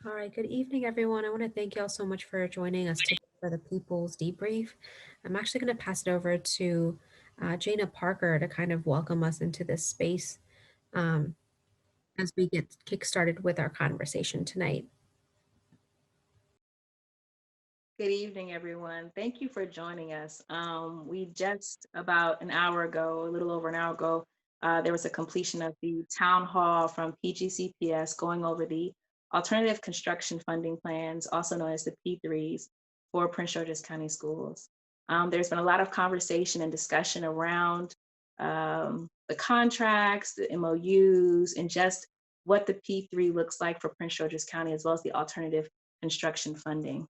All right, good evening, everyone. I want to thank you all so much for joining us today for the People's Debrief. I'm actually going to pass it over to Jana Parker to kind of welcome us into this space um, as we get kickstarted with our conversation tonight. Good evening, everyone. Thank you for joining us. We just about an hour ago, a little over an hour ago, there was a completion of the town hall from PGCPS going over the alternative construction funding plans, also known as the P3s, for Prince George's County Schools. There's been a lot of conversation and discussion around the contracts, the MOUs, and just what the P3 looks like for Prince George's County, as well as the alternative construction funding.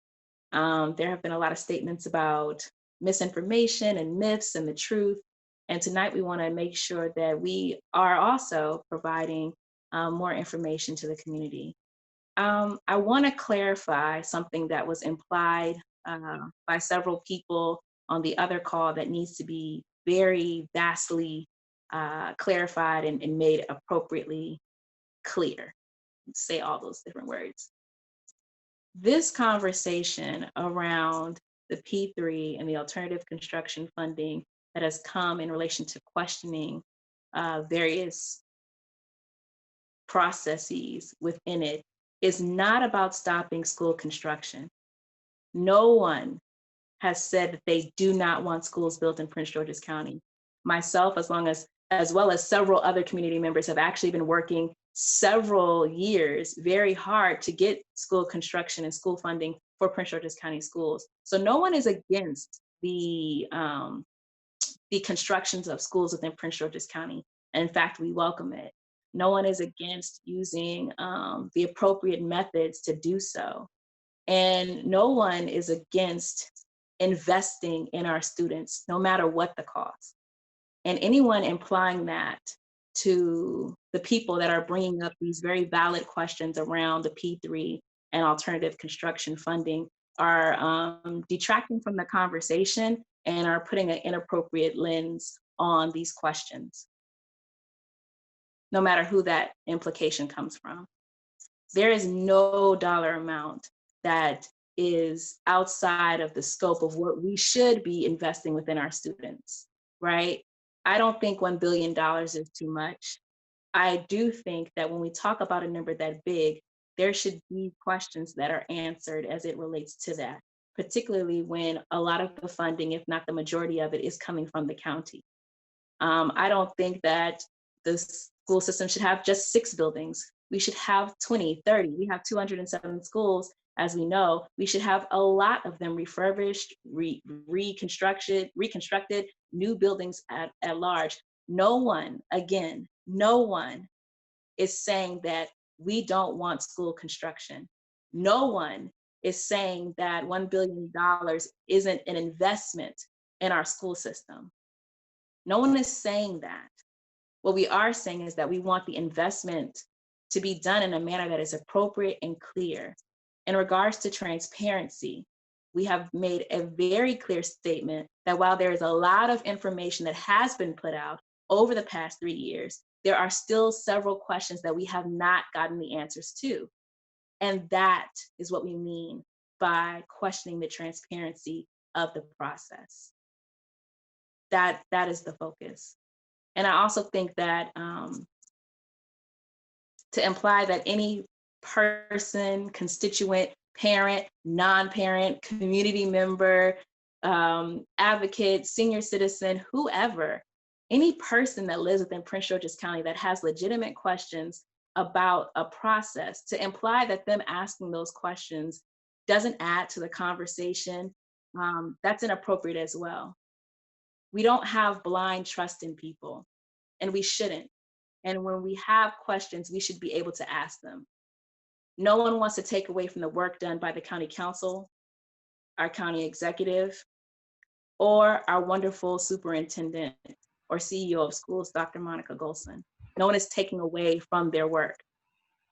There have been a lot of statements about misinformation and myths and the truth. And tonight we want to make sure that we are also providing more information to the community. I want to clarify something that was implied by several people on the other call that needs to be very vastly clarified and made appropriately clear. Say all those different words. This conversation around the P3 and the alternative construction funding that has come in relation to questioning various processes within it is not about stopping school construction. No one has said that they do not want schools built in Prince George's County. Myself, as well as several other community members, have actually been working several years very hard to get school construction and school funding for Prince George's County schools. So no one is against the constructions of schools within Prince George's County. And in fact, we welcome it. No one is against using the appropriate methods to do so. And no one is against investing in our students, no matter what the cost. And anyone implying that to the people that are bringing up these very valid questions around the P3 and alternative construction funding are detracting from the conversation and are putting an inappropriate lens on these questions, no matter who that implication comes from. There is no dollar amount that is outside of the scope of what we should be investing within our students, right? I don't think $1 billion is too much. I do think that when we talk about a number that big, there should be questions that are answered as it relates to that, particularly when a lot of the funding, if not the majority of it, is coming from the county. I don't think that the school system should have just 6 buildings. We should have 20, 30. We have 207 schools, as we know. We should have a lot of them refurbished, reconstructed, new buildings at large. No one, again, no one is saying that we don't want school construction. No one is saying that $1 billion isn't an investment in our school system. No one is saying that. What we are saying is that we want the investment to be done in a manner that is appropriate and clear. In regards to transparency, we have made a very clear statement that while there is a lot of information that has been put out over the past 3 years, there are still several questions that we have not gotten the answers to. And that is what we mean by questioning the transparency of the process. That is the focus. And I also think that to imply that any person, constituent, parent, non-parent, community member, advocate, senior citizen, whoever, any person that lives within Prince George's County that has legitimate questions about a process, to imply that them asking those questions doesn't add to the conversation, that's inappropriate as well. We don't have blind trust in people, and we shouldn't. And when we have questions, we should be able to ask them. No one wants to take away from the work done by the county council, our county executive, or our wonderful superintendent or CEO of schools, Dr. Monica Golson. No one is taking away from their work.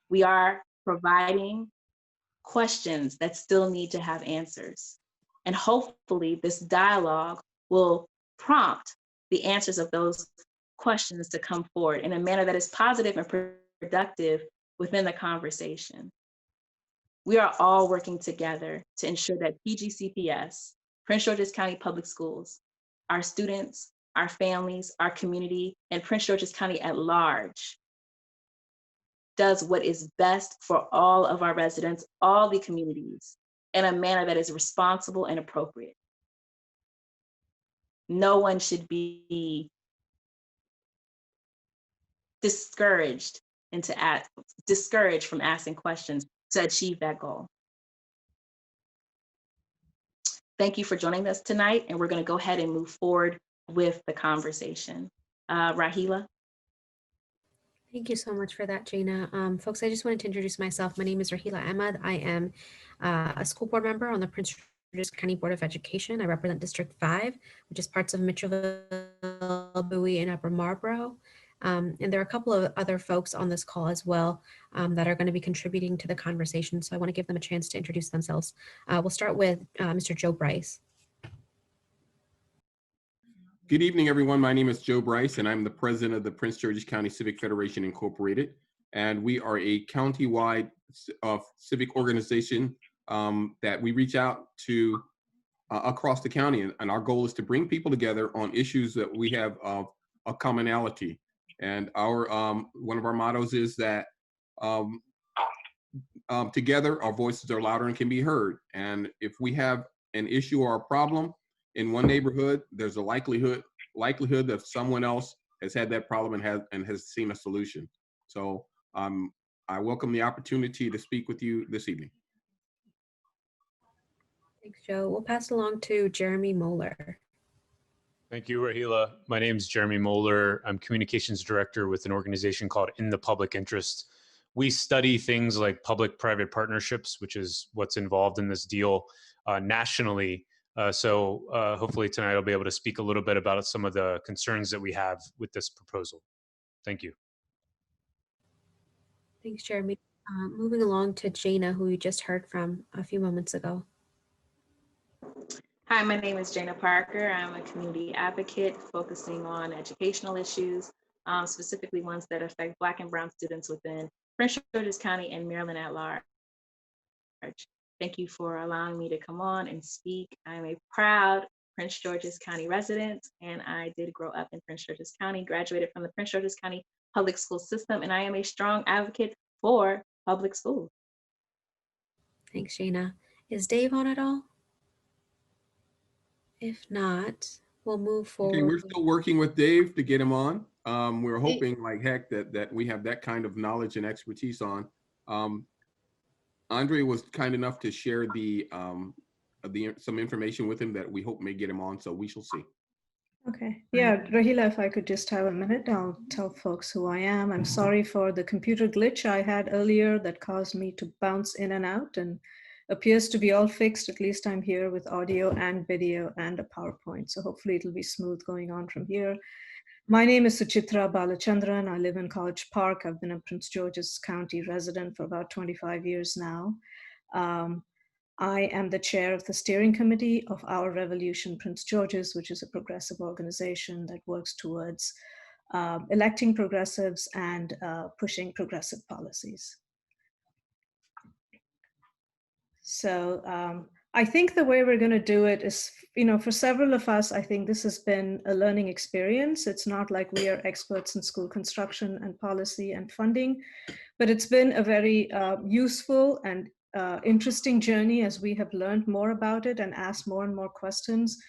We are providing questions that still need to have answers. And hopefully this dialogue will prompt the answers of those questions to come forward in a manner that is positive and productive within the conversation. We are all working together to ensure that PGCPS, Prince George's County Public Schools, our students, our families, our community, and Prince George's County at large does what is best for all of our residents, all the communities, in a manner that is responsible and appropriate. No one should be discouraged discouraged from asking questions to achieve that goal. Thank you for joining us tonight, and we're going to go ahead and move forward with the conversation. Rahila. Thank you so much for that, Jana. Folks, I just wanted to introduce myself. My name is Rahila Ahmed. I am a school board member on the Prince George's County Board of Education. I represent District 5, which is parts of Mitchellville, Bowie, and Upper Marlboro. And there are a couple of other folks on this call as well that are going to be contributing to the conversation. So I want to give them a chance to introduce themselves. We'll start with Mr. Joe Bryce. Good evening, everyone. My name is Joe Bryce, and I'm the president of the Prince George's County Civic Federation, Incorporated. And we are a county-wide civic organization that we reach out to across the county. And our goal is to bring people together on issues that we have of a commonality. And our one of our mottos is that together, our voices are louder and can be heard. And if we have an issue or a problem in one neighborhood, there's a likelihood that someone else has had that problem and has seen a solution. So I welcome the opportunity to speak with you this evening. Thanks, Joe. We'll pass along to Jeremy Moeller. Thank you, Rahila. My name is Jeremy Moeller. I'm communications director with an organization called In the Public Interest. We study things like public-private partnerships, which is what's involved in this deal nationally. So hopefully tonight I'll be able to speak a little bit about some of the concerns that we have with this proposal. Thank you. Thanks, Jeremy. Moving along to Jana, who you just heard from a few moments ago. Hi, my name is Jana Parker. I'm a community advocate focusing on educational issues, specifically ones that affect Black and Brown students within Prince George's County and Maryland at large. Thank you for allowing me to come on and speak. I'm a proud Prince George's County resident, and I did grow up in Prince George's County, graduated from the Prince George's County public school system, and I am a strong advocate for public schools. Thanks, Jana. Is Dave on at all? If not, we'll move forward. Okay, we're still working with Dave to get him on. We're hoping like heck that we have that kind of knowledge and expertise on. Andre was kind enough to share some information with him that we hope may get him on, so we shall see. Okay, yeah, Rahila, if I could just have a minute, I'll tell folks who I am. I'm sorry for the computer glitch I had earlier that caused me to bounce in and out, and appears to be all fixed. At least I'm here with audio and video and a PowerPoint, so hopefully it'll be smooth going on from here. My name is Suchitra Balachandran. I live in College Park. I've been a Prince George's County resident for about 25 years now. I am the chair of the steering committee of Our Revolution Prince George's, which is a progressive organization that works towards electing progressives and pushing progressive policies. So I think the way we're going to do it is, for several of us, I think this has been a learning experience. It's not like we are experts in school construction and policy and funding, but it's been a very useful and interesting journey as we have learned more about it and asked more and more questions.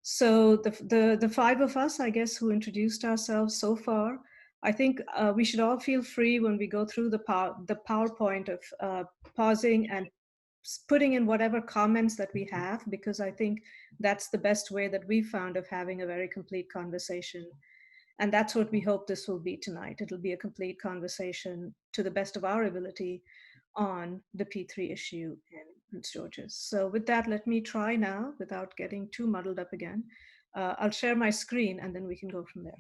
So the five of us, I guess, who introduced ourselves so far, I think we should all feel free when we go through the PowerPoint of pausing and putting in whatever comments that we have, because I think that's the best way that we found of having a very complete conversation. And that's what we hope this will be tonight. It'll be a complete conversation to the best of our ability on the P3 issue in Prince George's. So with that, let me try now without getting too muddled up again. I'll share my screen and then we can go from there.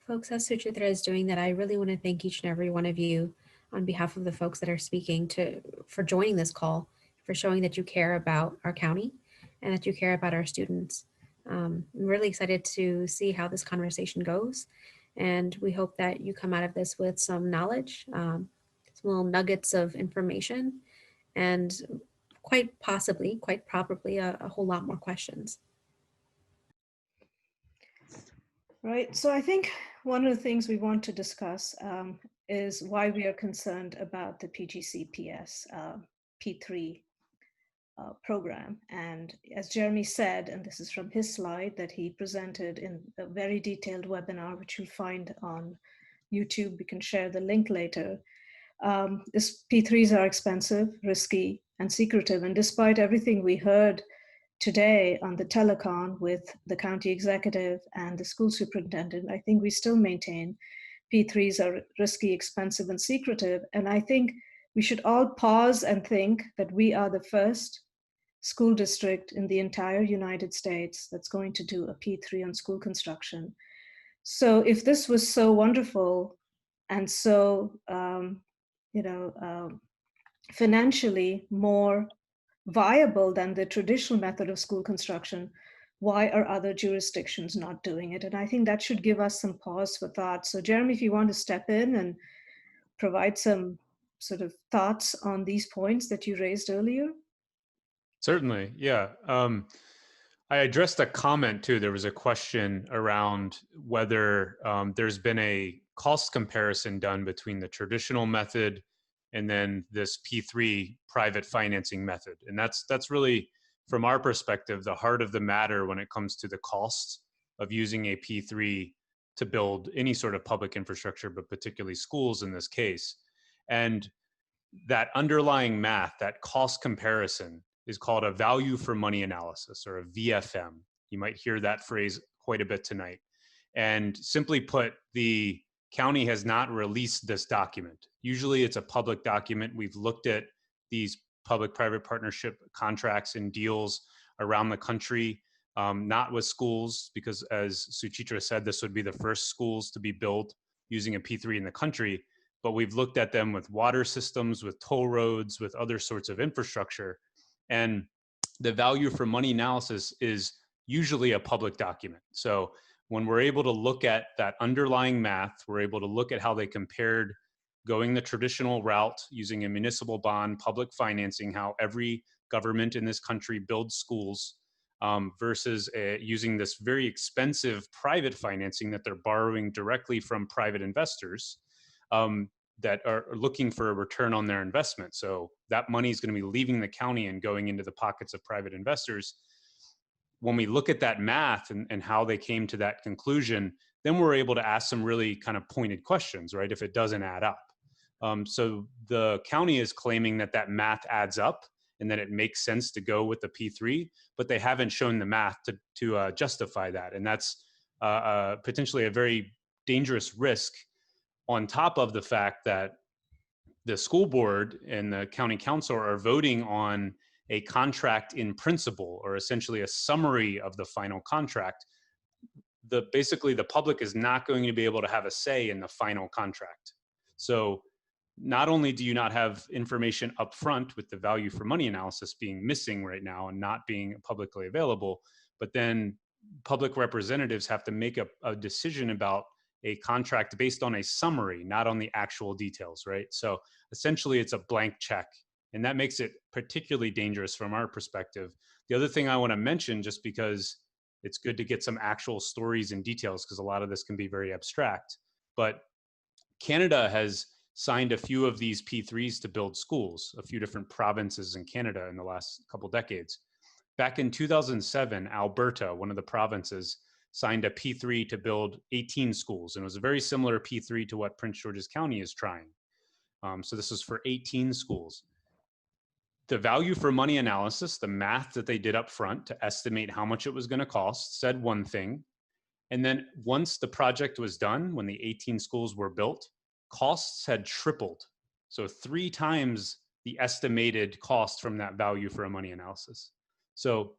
Folks, as Suchitra is doing that, I really want to thank each and every one of you on behalf of the folks that are speaking for joining this call, for showing that you care about our county and that you care about our students. I'm really excited to see how this conversation goes. And we hope that you come out of this with some knowledge, some little nuggets of information, and quite possibly, quite probably, a whole lot more questions. Right. So I think one of the things we want to discuss is why we are concerned about the PGCPS P3 program. And as Jeremy said, and this is from his slide that he presented in a very detailed webinar, which you'll find on YouTube. We can share the link later. This P3s are expensive, risky, and secretive. And despite everything we heard today on the telecon with the county executive and the school superintendent, I think we still maintain P3s are risky, expensive, and secretive. And I think we should all pause and think that we are the first school district in the entire United States that's going to do a P3 on school construction. So if this was so wonderful and so, financially more viable than the traditional method of school construction, why are other jurisdictions not doing it? And I think that should give us some pause for thought. So Jeremy, if you want to step in and provide some sort of thoughts on these points that you raised earlier. Certainly, yeah. I addressed a comment too. There was a question around whether there's been a cost comparison done between the traditional method and then this P3 private financing method. And that's really, from our perspective, the heart of the matter when it comes to the cost of using a P3 to build any sort of public infrastructure, but particularly schools in this case. And that underlying math, that cost comparison, is called a value for money analysis, or a VFM. You might hear that phrase quite a bit tonight. And simply put, the county has not released this document. Usually it's a public document. We've looked at these public-private partnership contracts and deals around the country, not with schools, because as Suchitra said, this would be the first schools to be built using a P3 in the country. But we've looked at them with water systems, with toll roads, with other sorts of infrastructure. And the value for money analysis is usually a public document. So when we're able to look at that underlying math, we're able to look at how they compared going the traditional route using a municipal bond, public financing, how every government in this country builds schools, versus using this very expensive private financing that they're borrowing directly from private investors. That are looking for a return on their investment. So that money is going to be leaving the county and going into the pockets of private investors. When we look at that math and how they came to that conclusion, then we're able to ask some really kind of pointed questions, right? If it doesn't add up. So the county is claiming that that math adds up and that it makes sense to go with the P3, but they haven't shown the math to justify that. And that's potentially a very dangerous risk, on top of the fact that the school board and the county council are voting on a contract in principle, or essentially a summary of the final contract. Basically the public is not going to be able to have a say in the final contract. So not only do you not have information up front with the value for money analysis being missing right now and not being publicly available, but then public representatives have to make a decision about a contract based on a summary, not on the actual details, right? So essentially it's a blank check, and that makes it particularly dangerous from our perspective. The other thing I want to mention, just because it's good to get some actual stories and details, because a lot of this can be very abstract, but Canada has signed a few of these P3s to build schools, a few different provinces in Canada in the last couple decades. Back in 2007, Alberta, one of the provinces, signed a P3 to build 18 schools. And it was a very similar P3 to what Prince George's County is trying. So this was for 18 schools. The value for money analysis, the math that they did up front to estimate how much it was going to cost, said one thing. And then once the project was done, when the 18 schools were built, costs had tripled. So 3 times the estimated cost from that value for a money analysis. So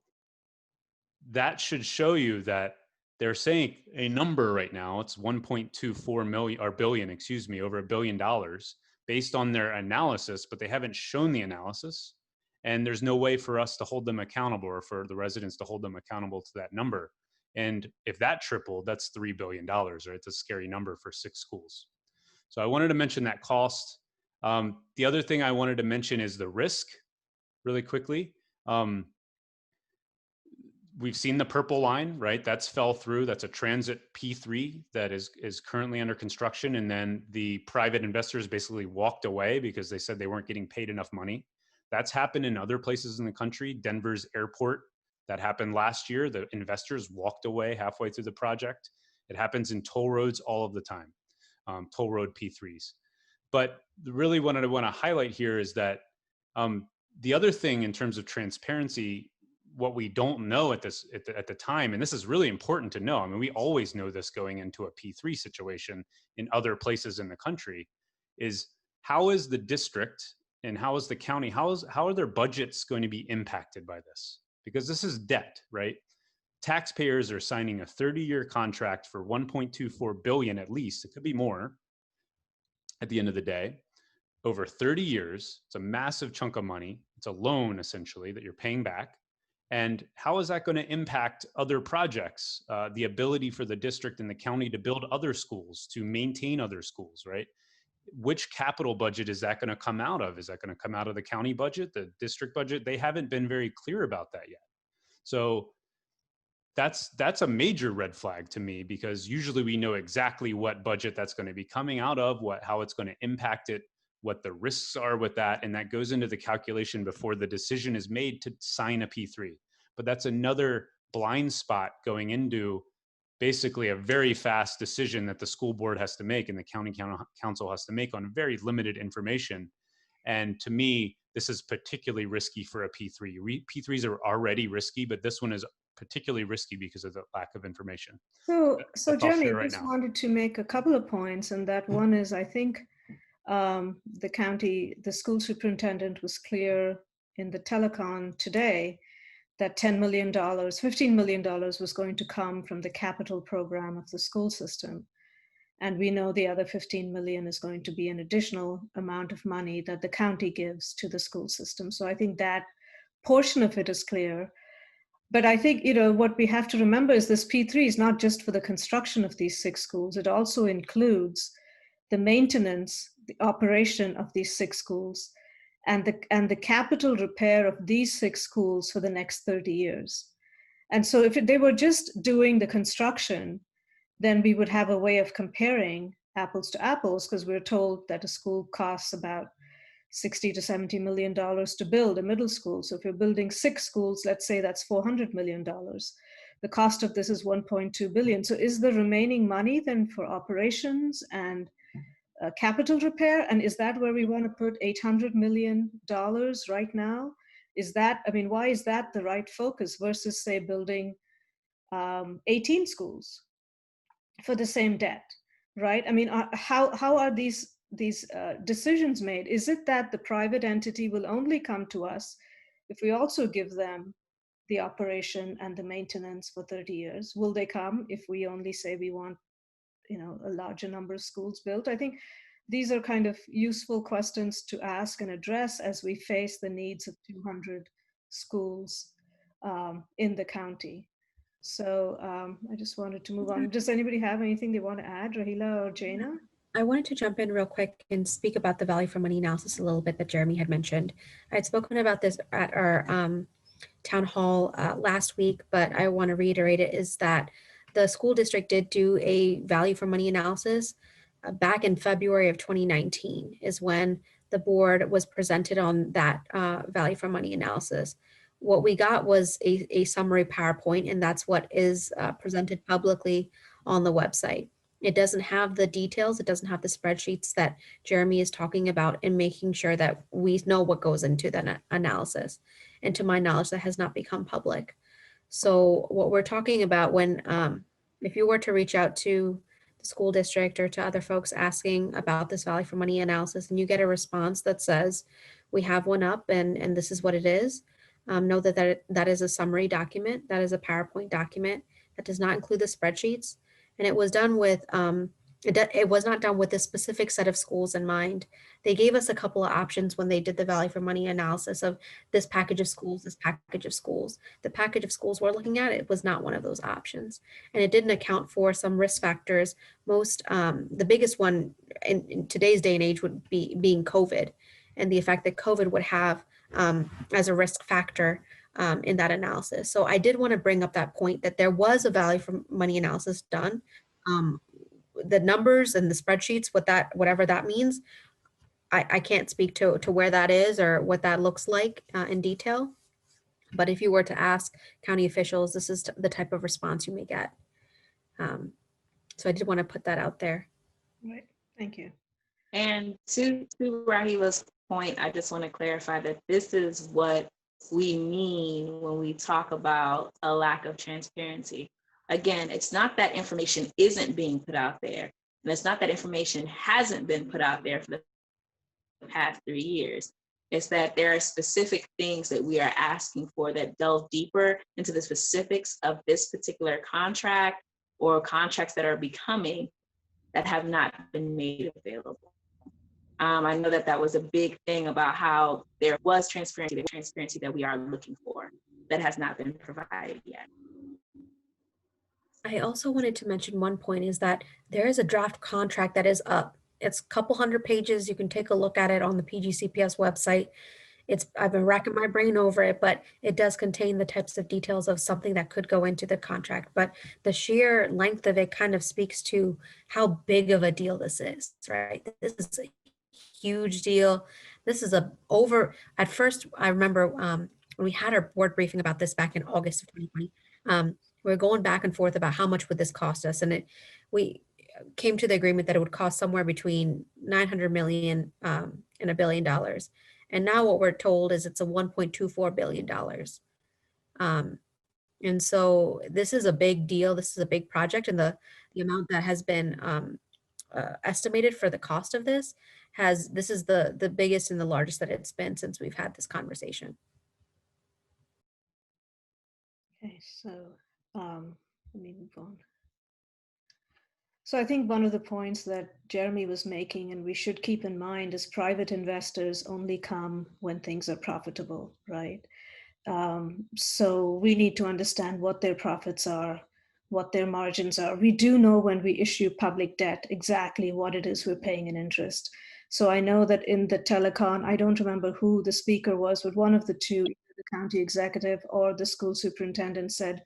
that should show you that they're saying a number right now, it's 1.24 million or billion, excuse me, over $1 billion based on their analysis, but they haven't shown the analysis. And there's no way for us to hold them accountable, or for the residents to hold them accountable to that number. And if that tripled, that's $3 billion, right? It's a scary number for 6 schools. So I wanted to mention that cost. The other thing I wanted to mention is the risk really quickly. We've seen the purple line, right? That's fell through. That's a transit P3 that is currently under construction. And then the private investors basically walked away because they said they weren't getting paid enough money. That's happened in other places in the country. Denver's airport, that happened last year. The investors walked away halfway through the project. It happens in toll roads all of the time, toll road P3s. But really what I want to highlight here is that the other thing in terms of transparency, what we don't know at the time, and this is really important to know. I mean, we always know this going into a P3 situation in other places in the country, is how is the district and how is the county, how are their budgets going to be impacted by this? Because this is debt, right? Taxpayers are signing a 30-year contract for $1.24 billion at least. It could be more at the end of the day. Over 30 years, it's a massive chunk of money. It's a loan essentially that you're paying back. And how is that going to impact other projects? The ability for the district and the county to build other schools, to maintain other schools, right? Which capital budget is that going to come out of? Is that going to come out of the county budget, the district budget? They haven't been very clear about that yet. So that's a major red flag to me, because usually we know exactly what budget that's going to be coming out of, how it's going to impact it, what the risks are with that, and that goes into the calculation before the decision is made to sign a P3. But that's another blind spot going into basically a very fast decision that the school board has to make and the county council has to make on very limited information. And to me, this is particularly risky for a P3. P3s are already risky, but this one is particularly risky because of the lack of information. So Jeremy, I right just now. wanted to make a couple of points, and that one is, I think the school superintendent was clear in the telecon today that $10 million, $15 million was going to come from the capital program of the school system. And we know the other 15 million is going to be an additional amount of money that the county gives to the school system. So I think that portion of it is clear. But I think, what we have to remember is this P3 is not just for the construction of these 6 schools. It also includes the maintenance, the operation of these 6 schools, and the capital repair of these 6 schools for the next 30 years. And so if they were just doing the construction, then we would have a way of comparing apples to apples, because we're told that a school costs about $60 to $70 million to build a middle school. So if you're building 6 schools, let's say that's $400 million. The cost of this is $1.2 billion. So is the remaining money then for operations and capital repair? And is that where we want to put $800 million right now? Why is that the right focus versus, say, building 18 schools for the same debt, right? How are these decisions made? Is it that the private entity will only come to us if we also give them the operation and the maintenance for 30 years? Will they come if we only say we want a larger number of schools built? I think these are kind of useful questions to ask and address as we face the needs of 200 schools in the county. So I just wanted to move on. Does anybody have anything they want to add, Rahila or Jaina? I wanted to jump in real quick and speak about the value for money analysis a little bit that Jeremy had mentioned. I had spoken about this at our town hall last week, but I want to reiterate it, is that the school district did do a value for money analysis back in February of 2019 is when the board was presented on that value for money analysis. What we got was a summary PowerPoint, and that's what is presented publicly on the website. It doesn't have the details. It doesn't have the spreadsheets that Jeremy is talking about, and making sure that we know what goes into that analysis. And to my knowledge, that has not become public. So what we're talking about when, if you were to reach out to the school district or to other folks asking about this value for money analysis, and you get a response that says, we have one up and this is what it is, know that is a summary document. That is a PowerPoint document that does not include the spreadsheets. And it was done with It was not done with a specific set of schools in mind. They gave us a couple of options when they did the value for money analysis of this package of schools, this package of schools. The package of schools we're looking at, it was not one of those options. And it didn't account for some risk factors. The biggest one in today's day and age would be being COVID and the effect that COVID would have as a risk factor in that analysis. So I did want to bring up that point that there was a value for money analysis done. Um, the numbers and the spreadsheets, whatever that means, I can't speak to where that is or what that looks like in detail. But if you were to ask county officials, this is the type of response you may get. So I did want to put that out there. Right. Thank you. And to Rahila's point, I just want to clarify that this is what we mean when we talk about a lack of transparency. Again, it's not that information isn't being put out there, and it's not that information hasn't been put out there for the past 3 years. It's that there are specific things that we are asking for that delve deeper into the specifics of this particular contract or contracts that are becoming that have not been made available. I know that was a big thing about how there was transparency, the transparency that we are looking for that has not been provided yet. I also wanted to mention one point is that there is a draft contract that is up. It's a couple hundred pages. You can take a look at it on the PGCPS website. I've been racking my brain over it, but it does contain the types of details of something that could go into the contract. But the sheer length of it kind of speaks to how big of a deal this is, right? This is a huge deal. This is at first, I remember when we had our board briefing about this back in August of 2020, we were going back and forth about how much would this cost us. And we came to the agreement that it would cost somewhere between 900 million and $1 billion. And now what we're told is it's a $1.24 billion. And so this is a big deal. This is a big project. And the amount that has been estimated for the cost of this this is the biggest and the largest that it's been since we've had this conversation. Okay, so let me move on. So I think one of the points that Jeremy was making, and we should keep in mind, is private investors only come when things are profitable, right? So we need to understand what their profits are, what their margins are. We do know when we issue public debt exactly what it is we're paying in interest. So I know that in the telecon, I don't remember who the speaker was, but one of the two, the county executive or the school superintendent, said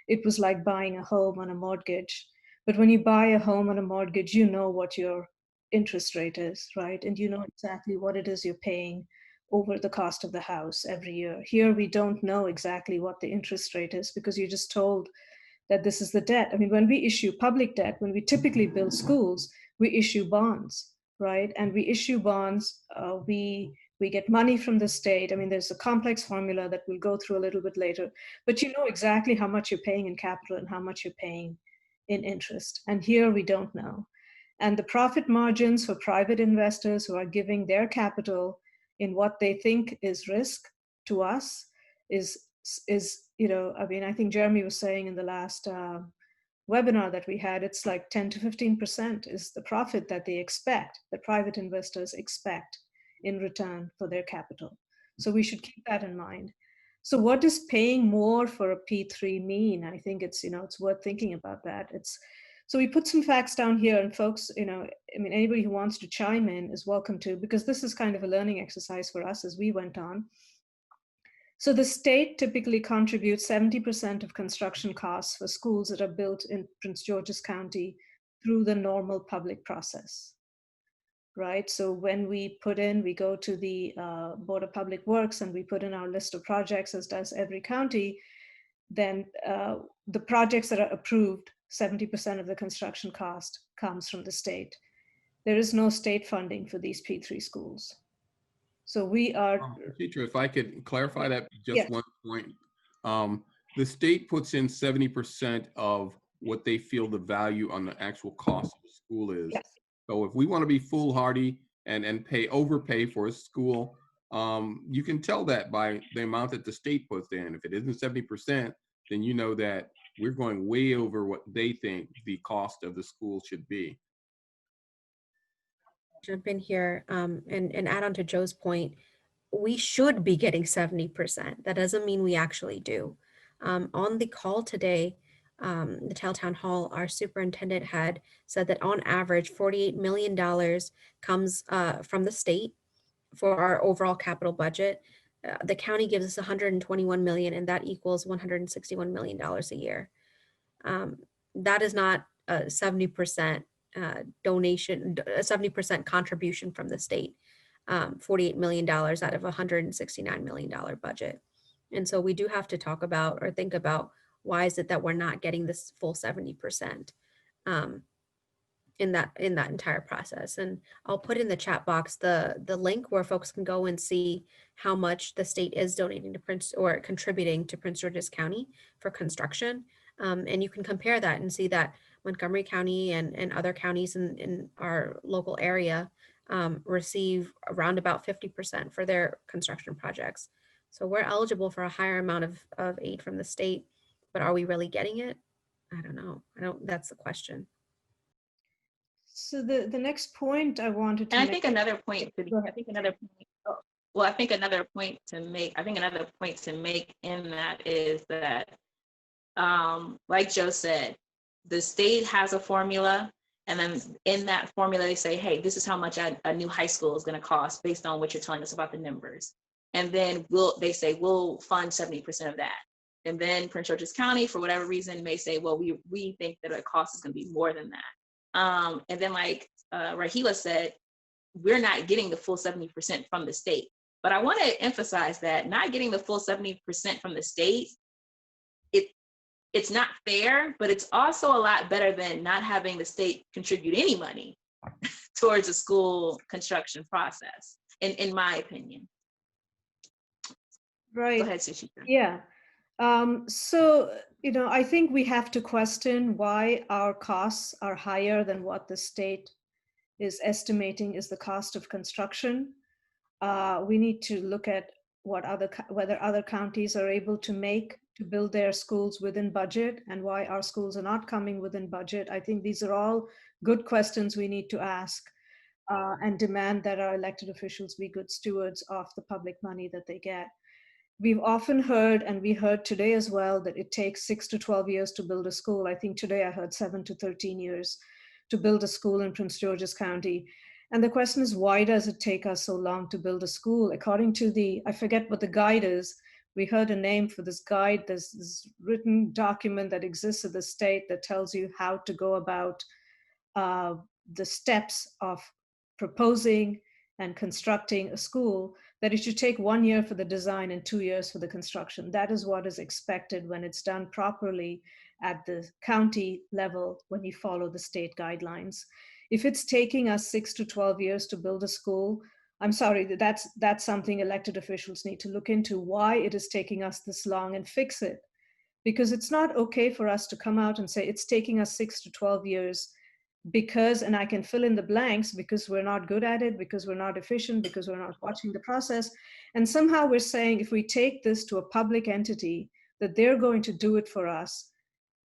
it was like buying a home on a mortgage. But when you buy a home on a mortgage, you know what your interest rate is, right? And you know exactly what it is you're paying over the cost of the house every year. Here, we don't know exactly what the interest rate is because you're just told that this is the debt. I mean, when we issue public debt, when we typically build schools, we issue bonds, right? And we issue bonds, we get money from the state. I mean, there's a complex formula that we'll go through a little bit later, but you know exactly how much you're paying in capital and how much you're paying in interest. And here we don't know. And the profit margins for private investors who are giving their capital in what they think is risk to us is I mean, I think Jeremy was saying in the last webinar that we had, it's like 10 to 15% is the profit that they expect, the private investors expect in return for their capital. So we should keep that in mind. So what does paying more for a P3 mean? I think it's worth thinking about that. So we put some facts down here, and folks, I mean, anybody who wants to chime in is welcome to, because this is kind of a learning exercise for us as we went on. So the state typically contributes 70% of construction costs for schools that are built in Prince George's County through the normal public process, right? So when we go to the Board of Public Works and we put in our list of projects, as does every county, then the projects that are approved, 70% of the construction cost comes from the state. There is no state funding for these P3 schools. So we are. Teacher, if I could clarify that just Yes. one point. The state puts in 70% of what they feel the value on the actual cost of the school is. Yes. So if we want to be foolhardy and overpay for a school, you can tell that by the amount that the state puts in. If it isn't 70%, then you know that we're going way over what they think the cost of the school should be. jump in here and add on to Joe's point. We should be getting 70%. That doesn't mean we actually do. On the call today, the Tell Town Hall, our superintendent had said that on average, $48 million comes from the state for our overall capital budget. The county gives us 121 million, and that equals $161 million a year. That is not a 70% donation, a 70% contribution from the state. $48 million out of a $169 million budget. And so we do have to talk about or think about why is it that we're not getting this full 70% in that entire process. And I'll put in the chat box the link where folks can go and see how much the state is donating to Prince or contributing to Prince George's County for construction. And you can compare that and see that Montgomery County and other counties in our local area receive around about 50% for their construction projects. So we're eligible for a higher amount of aid from the state, but are we really getting it? I don't know. That's the question. So the next point I wanted to And I make. think another point, Go ahead. I think another point, well, I think another point to make, another point to make in that is that, like Joe said, the state has a formula, and then in that formula, they say, hey, this is how much a new high school is going to cost based on what you're telling us about the numbers. And then they say, we'll fund 70% of that. And then Prince George's County, for whatever reason, may say, well, we think that the cost is going to be more than that. And then like Rahila said, we're not getting the full 70% from the state. But I want to emphasize that not getting the full 70% from the state, it's not fair, but it's also a lot better than not having the state contribute any money towards a school construction process, in my opinion. Right. Go ahead, Sushita. Yeah. So, I think we have to question why our costs are higher than what the state is estimating is the cost of construction. We need to look at whether other counties are able to build their schools within budget and why our schools are not coming within budget. I think these are all good questions we need to ask and demand that our elected officials be good stewards of the public money that they get. We've often heard, and we heard today as well, that it takes 6 to 12 years to build a school. I think today I heard 7 to 13 years to build a school in Prince George's County. And the question is, why does it take us so long to build a school? According to I forget what the guide is, we heard a name for this guide. There's this written document that exists at the state that tells you how to go about the steps of proposing and constructing a school, that it should take 1 year for the design and 2 years for the construction. That is what is expected when it's done properly at the county level when you follow the state guidelines. If it's taking us 6 to 12 years to build a school, I'm sorry, that's something elected officials need to look into, why it is taking us this long, and fix it. Because it's not okay for us to come out and say it's taking us 6 to 12 years because, and I can fill in the blanks, because we're not good at it, because we're not efficient, because we're not watching the process. And somehow we're saying if we take this to a public entity, that they're going to do it for us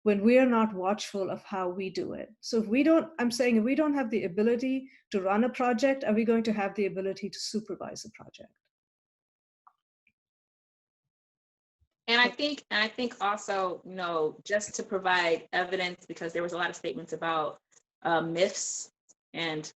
when we are not watchful of how we do it. So if we don't have the ability to run a project, are we going to have the ability to supervise a project? And I think also, just to provide evidence, because there was a lot of statements about myths, and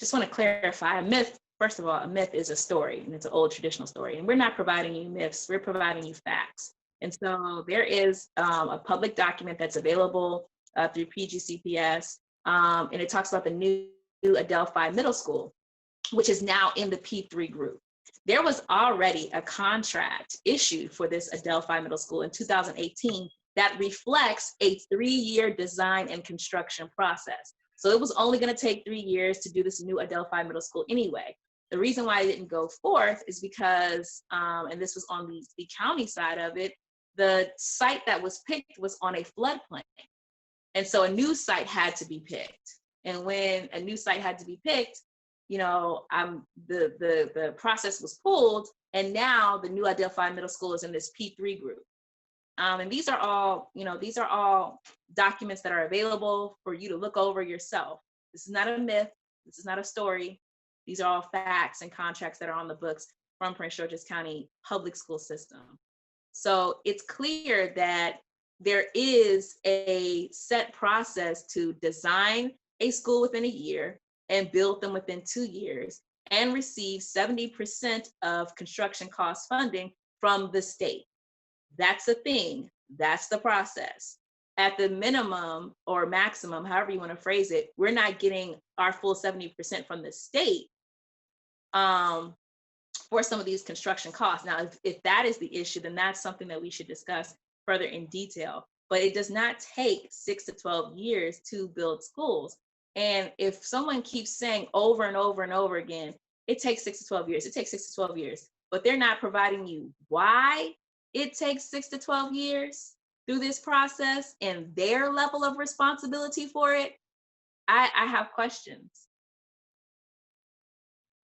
just want to clarify, a myth, first of all, a myth is a story, and it's an old traditional story. And we're not providing you myths, we're providing you facts. And so there is a public document that's available through PGCPS, and it talks about the new Adelphi Middle School, which is now in the P3 group. There was already a contract issued for this Adelphi Middle School in 2018 that reflects a 3-year design and construction process. So it was only going to take 3 years to do this new Adelphi Middle School anyway. The reason why it didn't go forth is because, and this was on the county side of it, the site that was picked was on a floodplain. And so a new site had to be picked. And when a new site had to be picked, the process was pulled, and now the new Adelphi Middle School is in this P3 group. And these are all documents that are available for you to look over yourself. This is not a myth. This is not a story. These are all facts and contracts that are on the books from Prince George's County public school system. So it's clear that there is a set process to design a school within a year and build them within 2 years and receive 70% of construction cost funding from the state. That's the thing. That's the process. At the minimum or maximum, however you want to phrase it, we're not getting our full 70% from the state for some of these construction costs. Now, if that is the issue, then that's something that we should discuss further in detail. But it does not take 6 to 12 years to build schools. And if someone keeps saying over and over and over again, it takes 6 to 12 years, it takes 6 to 12 years, but they're not providing you why it takes 6 to 12 years through this process and their level of responsibility for it, I have questions.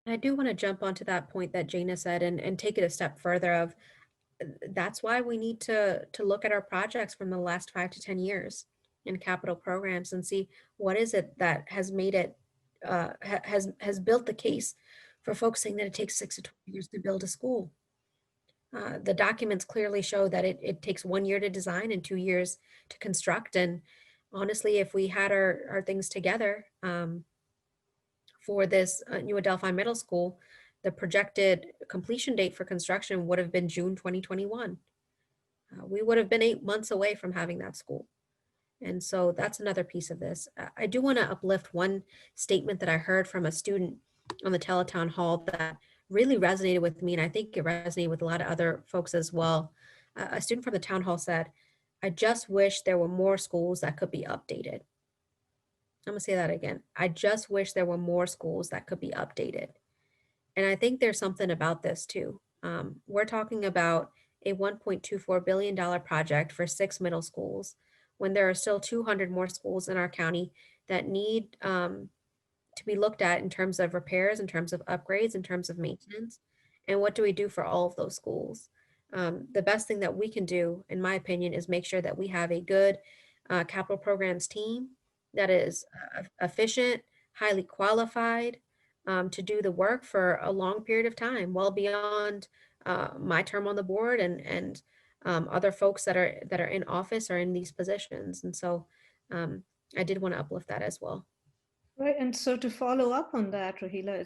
I do want to jump onto that point that Jana said and take it a step further of that's why we need to look at our projects from the last 5 to 10 years in capital programs and see what is it that has made it has built the case for folks saying that it takes 6 to 12 years to build a school. The documents clearly show that it takes 1 year to design and 2 years to construct. And honestly, if we had our things together for this new Adelphi Middle School, the projected completion date for construction would have been June 2021. We would have been 8 months away from having that school. And so that's another piece of this. I do want to uplift one statement that I heard from a student on the teletown hall that really resonated with me, and I think it resonated with a lot of other folks as well. A student from the town hall said, "I just wish there were more schools that could be updated." I'm gonna say that again. I just wish there were more schools that could be updated. And I think there's something about this too. We're talking about a $1.24 billion project for 6 middle schools when there are still 200 more schools in our county that need to be looked at in terms of repairs, in terms of upgrades, in terms of maintenance. And what do we do for all of those schools? The best thing that we can do, in my opinion, is make sure that we have a good capital programs team that is efficient, highly qualified to do the work for a long period of time, well beyond my term on the board and other folks that are in office or in these positions. And so I did want to uplift that as well. Right, and so to follow up on that, Rahila,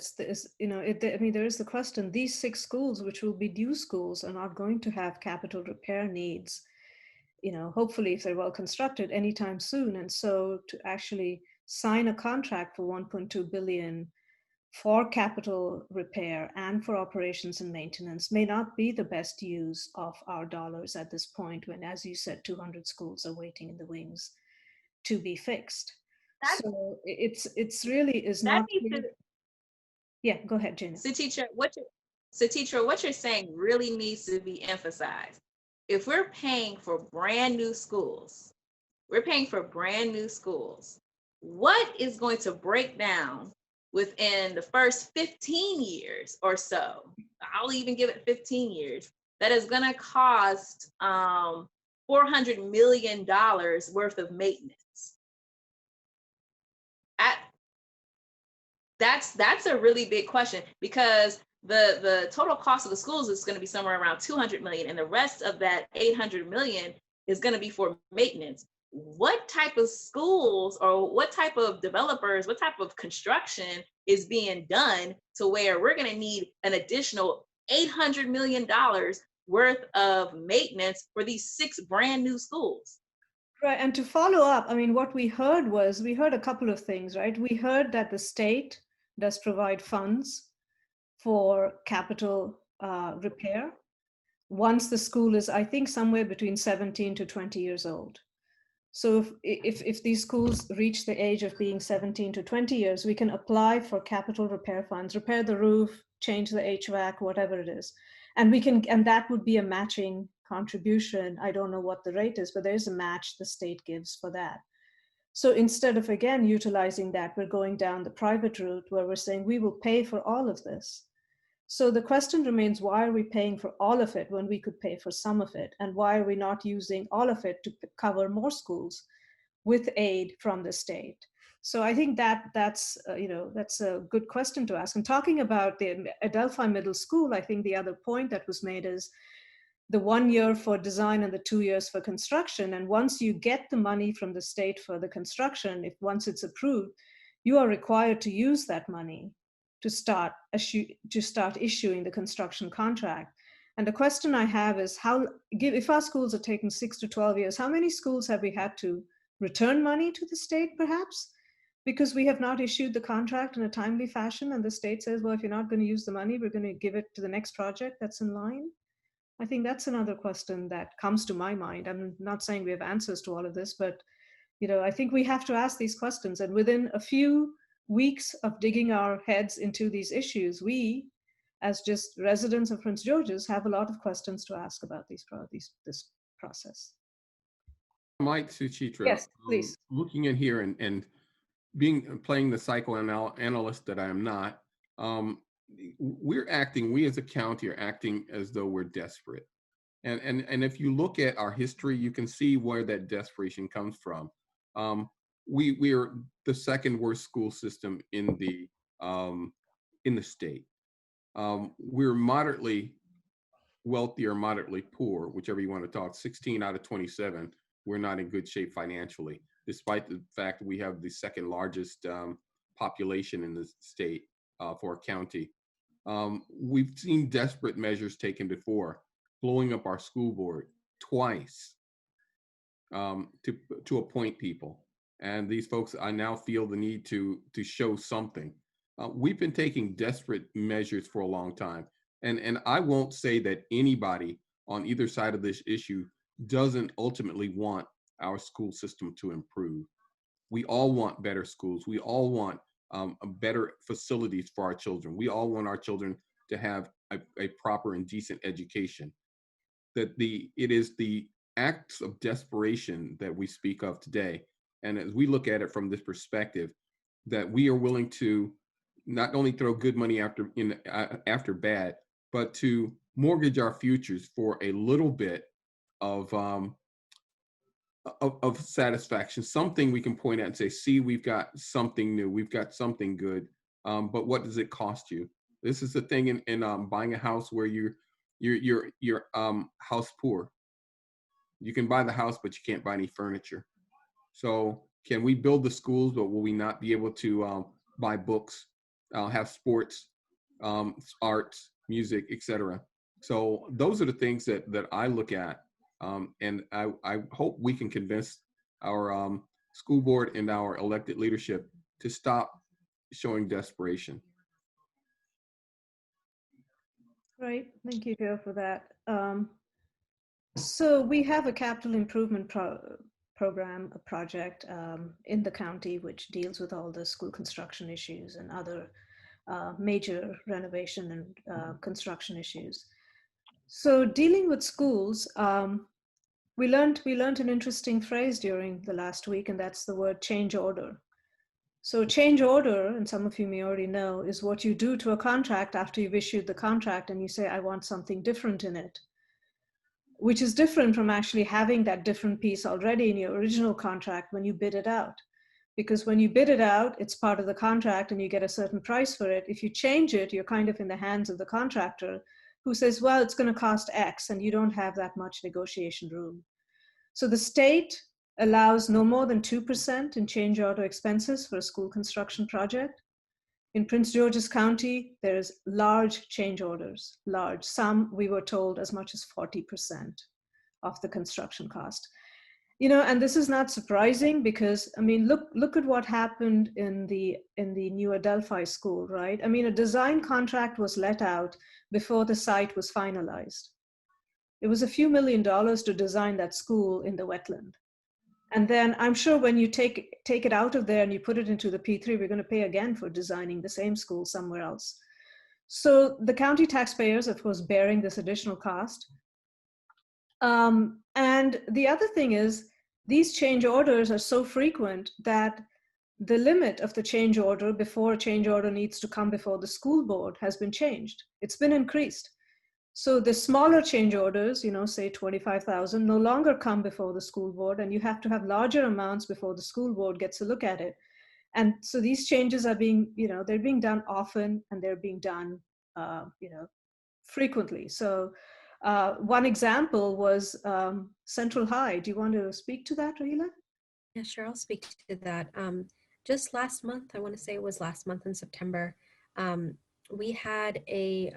I mean, there is the question, these 6 schools, which will be new schools, are not going to have capital repair needs, hopefully if they're well constructed anytime soon. And so to actually sign a contract for 1.2 billion for capital repair and for operations and maintenance may not be the best use of our dollars at this point when, as you said, 200 schools are waiting in the wings to be fixed. So it's really is That not. needs to, Yeah, go ahead, Jana. so teacher, what you're saying really needs to be emphasized. If we're paying for brand new schools, what is going to break down within the first 15 years or so? I'll even give it 15 years. That is going to cost $400 million worth of maintenance. That's a really big question, because the total cost of the schools is going to be somewhere around 200 million, and the rest of that 800 million is going to be for maintenance. What type of schools or what type of developers, what type of construction is being done to where we're going to need an additional $800 million worth of maintenance for these 6 brand new schools? Right, and to follow up, I mean, what we heard a couple of things, right? We heard that the state does provide funds for capital repair once the school is, I think, somewhere between 17 to 20 years old. So if these schools reach the age of being 17 to 20 years, we can apply for capital repair funds, repair the roof, change the HVAC, whatever it is. And that would be a matching contribution. I don't know what the rate is, but there's a match the state gives for that. So instead of, again, utilizing that, we're going down the private route where we're saying we will pay for all of this. So the question remains, why are we paying for all of it when we could pay for some of it? And why are we not using all of it to cover more schools with aid from the state? So I think that's that's a good question to ask. And talking about the Adelphi Middle School, I think the other point that was made is the 1 year for design and the 2 years for construction. And once you get the money from the state for the construction, if once it's approved, you are required to use that money to start issuing the construction contract. And the question I have is if our schools are taking 6 to 12 years, how many schools have we had to return money to the state perhaps? Because we have not issued the contract in a timely fashion, and the state says, well, if you're not going to use the money, we're going to give it to the next project that's in line. I think that's another question that comes to my mind. I'm not saying we have answers to all of this, but I think we have to ask these questions. And within a few weeks of digging our heads into these issues, we, as just residents of Prince George's, have a lot of questions to ask about this process. Mike Suchitra, Yes, please. looking in here and playing the psychoanalyst that I am not, we as a county are acting as though we're desperate. And if you look at our history, you can see where that desperation comes from. We are the second worst school system in the state. We're moderately wealthy or moderately poor, whichever you want to talk. 16 out of 27, we're not in good shape financially, despite the fact that we have the second largest population in the state for a county. We've seen desperate measures taken before, blowing up our school board twice to appoint people. And these folks, I now feel the need to show something. We've been taking desperate measures for a long time. And I won't say that anybody on either side of this issue doesn't ultimately want our school system to improve. We all want better schools. We all want better facilities for our children. We all want our children to have a proper and decent education. That it is the acts of desperation that we speak of today. And as we look at it from this perspective, that we are willing to not only throw good money after bad, but to mortgage our futures for a little bit of satisfaction, something we can point at and say, see, we've got something new, we've got something good, but what does it cost you? This is the thing in buying a house where you're house poor. You can buy the house, but you can't buy any furniture. So can we build the schools, but will we not be able to buy books, have sports, arts, music, etc.? So those are the things that I look at. And I hope we can convince our school board and our elected leadership to stop showing desperation. Right. Thank you, Joe, for that. So we have a capital improvement program, a project in the county, which deals with all the school construction issues and other major renovation and construction issues. So dealing with schools, we learned an interesting phrase during the last week, and that's the word change order. So change order, and some of you may already know, is what you do to a contract after you've issued the contract and you say, I want something different in it, which is different from actually having that different piece already in your original contract when you bid it out. Because when you bid it out, it's part of the contract and you get a certain price for it. If you change it, you're kind of in the hands of the contractor who says, well, it's going to cost X, and you don't have that much negotiation room. So the state allows no more than 2% in change order expenses for a school construction project. In Prince George's County, there's large change orders, large. Some, we were told, as much as 40% of the construction cost. And this is not surprising because, I mean, look at what happened in the new Adelphi school, right? I mean, a design contract was let out before the site was finalized. It was a few $1 million to design that school in the wetland. And then I'm sure when you take it out of there and you put it into the P3, we're going to pay again for designing the same school somewhere else. So the county taxpayers, of course, bearing this additional cost. And the other thing is, these change orders are so frequent that the limit of the change order before a change order needs to come before the school board has been changed. It's been increased. So the smaller change orders, say 25,000, no longer come before the school board, and you have to have larger amounts before the school board gets a look at it. And so these changes are being, they're being done often, and they're being done, frequently. So one example was Central High. Do you want to speak to that, Rahila? Yeah, sure. I'll speak to that. Just last month, I want to say it was last month in September, we had a,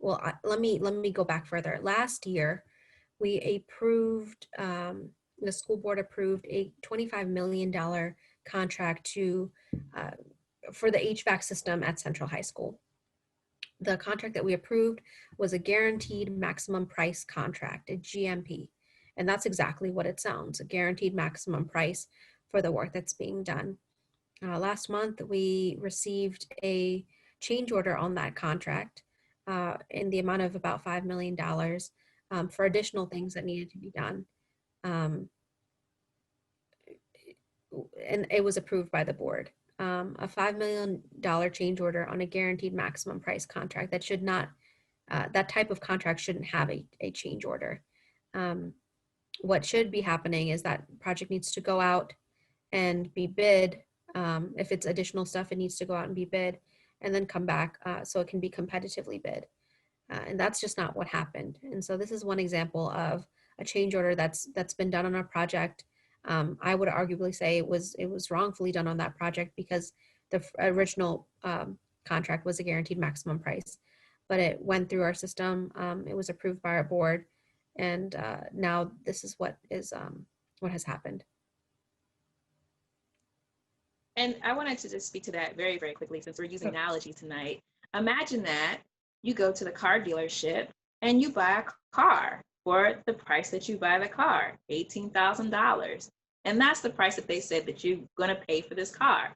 let me go back further. Last year, we approved, the school board approved a $25 million contract to, for the HVAC system at Central High School. The contract that we approved was a guaranteed maximum price contract, a GMP. And that's exactly what it sounds, a guaranteed maximum price for the work that's being done. Last month, we received a change order on that contract in the amount of about $5 million for additional things that needed to be done. And it was approved by the board. A $5 million change order on a guaranteed maximum price contract that should not, that type of contract shouldn't have a change order. What should be happening is that project needs to go out and be bid. If it's additional stuff, it needs to go out and be bid and then come back so it can be competitively bid. And that's just not what happened. And so this is one example of a change order that's been done on a project. I would arguably say it was wrongfully done on that project because the original contract was a guaranteed maximum price, but it went through our system. It was approved by our board, and now this is what has happened. And I wanted to just speak to that very, very quickly since we're using analogy tonight. Imagine that you go to the car dealership and you buy a car for the price that you buy the car, $18,000. And that's the price that they said that you're going to pay for this car.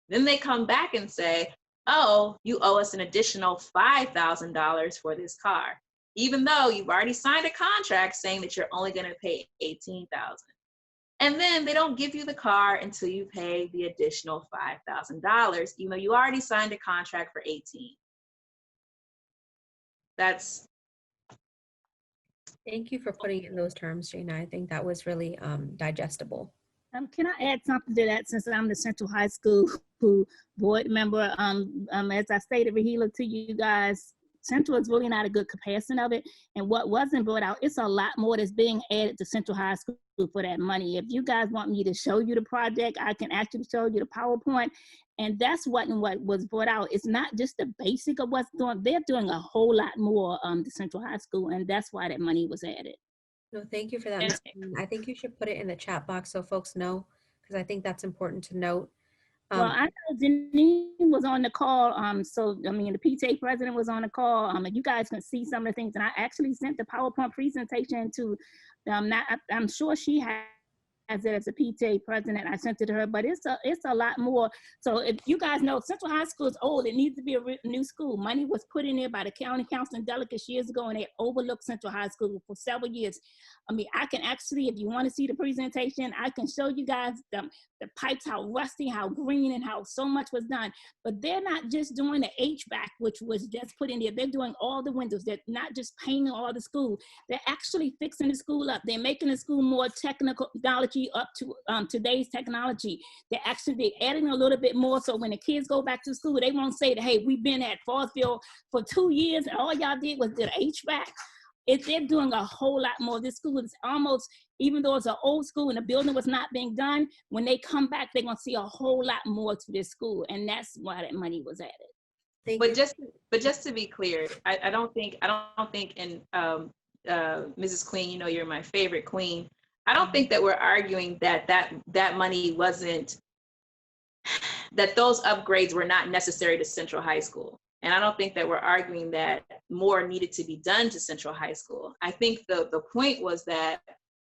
Then they come back and say, oh, you owe us an additional $5,000 for this car, even though you've already signed a contract saying that you're only going to pay $18,000. And then they don't give you the car until you pay the additional $5,000, even though you already signed a contract for $18,000. That's. Thank you for putting it in those terms, Jana. I think that was really digestible. Can I add something to that, since I'm the Central High School board member? As I stated, Rahila, to you guys, Central is really not a good comparison of it. And what wasn't brought out, it's a lot more that's being added to Central High School for that money. If you guys want me to show you the project, I can actually show you the PowerPoint. And that's what was brought out. It's not just the basic of what's doing. They're doing a whole lot more to Central High School, and that's why that money was added. No, thank you for that, Ms. Queen. I think you should put it in the chat box so folks know, because I think that's important to note. Well, I know Janine was on the call. So I mean, the PTA president was on the call. And you guys can see some of the things. And I actually sent the PowerPoint presentation to. I'm sure she has it as a PTA president. I sent it to her, but it's a lot more. So if you guys know, Central High School is old. It needs to be a new school. Money was put in there by the county council and delegates years ago, and they overlooked Central High School for several years. I mean, I can actually, if you want to see the presentation, I can show you guys the pipes, how rusty, how green, and how so much was done. But they're not just doing the HVAC, which was just put in there. They're doing all the windows. They're not just painting all the school. They're actually fixing the school up. They're making the school more technology up to today's technology. They're adding a little bit more, so when the kids go back to school, they won't say that, hey, we've been at Fallsville for 2 years and all y'all did was the HVAC. They're doing a whole lot more. This school is almost, even though it's an old school and the building was not being done, when they come back, they're gonna see a whole lot more to this school, and that's why that money was added. But just to be clear, I don't think, and Mrs. Queen, you know, you're my favorite queen. I don't think that we're arguing that money wasn't, that those upgrades were not necessary to Central High School. And I don't think that we're arguing that more needed to be done to Central High School. I think the point was that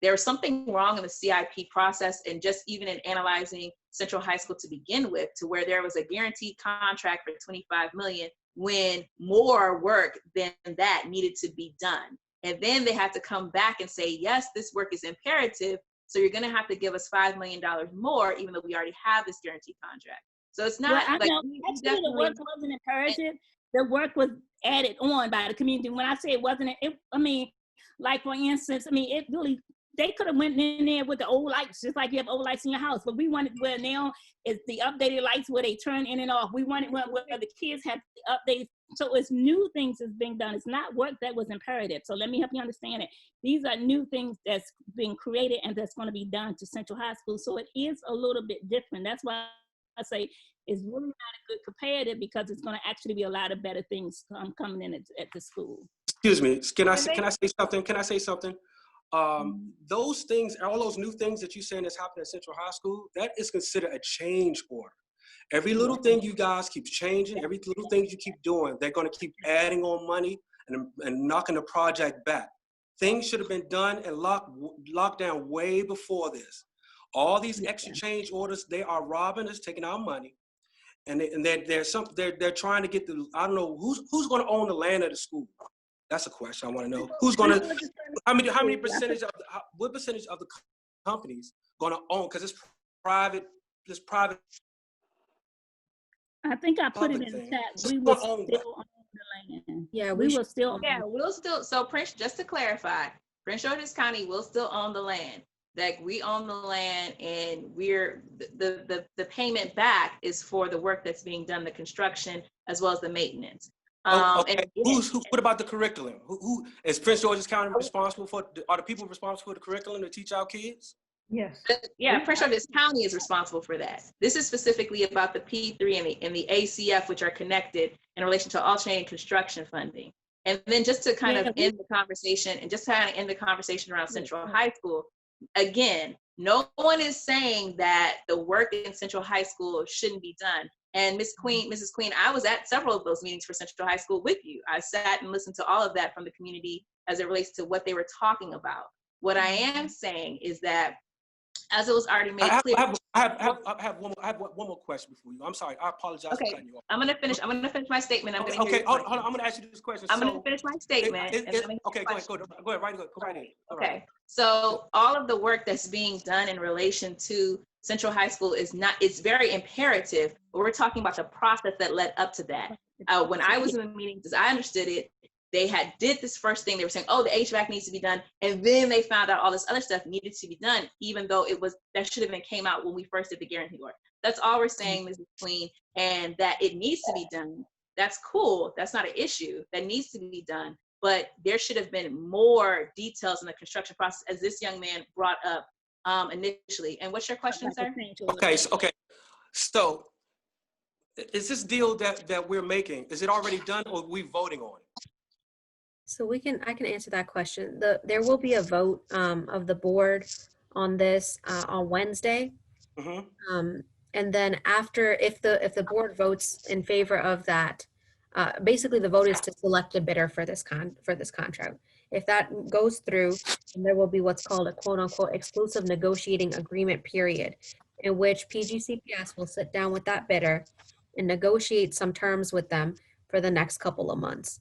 there was something wrong in the CIP process, and just even in analyzing Central High School to begin with, to where there was a guaranteed contract for $25 million when more work than that needed to be done. And then they had to come back and say, yes, this work is imperative, so you're gonna have to give us $5 million more, even though we already have this guaranteed contract. So it's not well, like, actually the work wasn't imperative. The work was added on by the community. When I say it wasn't, I mean, like for instance, I mean, it really they could have went in there with the old lights, just like you have old lights in your house. But we wanted where now is the updated lights where they turn in and off. We wanted where the kids have the updates. So it's new things that's being done. It's not work that was imperative. So let me help you understand it. These are new things that's being created and that's going to be done to Central High School. So it is a little bit different. That's why I say it's really not a good comparative, because it's going to actually be a lot of better things coming in at the school. Excuse me, can I say something? Can I say something? Those things, all those new things that you're saying that's happening at Central High School, that is considered a change order. Every little thing you guys keep changing, every little thing you keep doing, they're going to keep adding on money and knocking the project back. Things should have been done and locked down way before this. All these extra change orders, they are robbing us, taking our money, and they're trying to get the, I don't know who's going to own the land of the school. That's a question I want to know. Who's going to, how many percentage of what percentage of the companies going to own? Because it's private. I think I put it in the chat. We will still own the land. Yeah, we will still. Yeah, we'll still. So Prince, just to clarify, Prince George's County will still own the land. Like, we own the land, and we're the payment back is for the work that's being done, the construction as well as the maintenance. Okay. What about the curriculum? Who is Prince George's County responsible for? Are the people responsible for the curriculum to teach our kids? Yes. Yeah, Prince George's County is responsible for that. This is specifically about the P3 and the ACF, which are connected in relation to alternating construction funding. And then just to kind of end the conversation, around Central High School, again, no one is saying that the work in Central High School shouldn't be done. And Mrs. Queen, I was at several of those meetings for Central High School with you. I sat and listened to all of that from the community as it relates to what they were talking about. What I am saying is that, as it was already made clear. I have one more question before you. I'm sorry. I apologize for cutting you off. I'm gonna finish my statement. Hold on. I'm gonna ask you this question. I'm gonna finish my statement. Okay, go ahead. Go right in. Okay. So all of the work that's being done in relation to Central High School it's very imperative, but we're talking about the process that led up to that. When I was in the meetings, as I understood it, they did this first thing. They were saying, oh, the HVAC needs to be done. And then they found out all this other stuff needed to be done, even though that should have came out when we first did the guarantee work. That's all we're saying, Mrs. Queen, and that it needs to be done. That's cool. That's not an issue. That needs to be done. But there should have been more details in the construction process, as this young man brought up initially. And what's your question, sir? Okay. So is this deal that we're making, is it already done, or are we voting on it? So I can answer that question. There will be a vote of the board on this on Wednesday. Mm-hmm. And then after, if the board votes in favor of that, basically the vote is to select a bidder for this contract. If that goes through, then there will be what's called a quote unquote exclusive negotiating agreement period, in which PGCPS will sit down with that bidder and negotiate some terms with them for the next couple of months.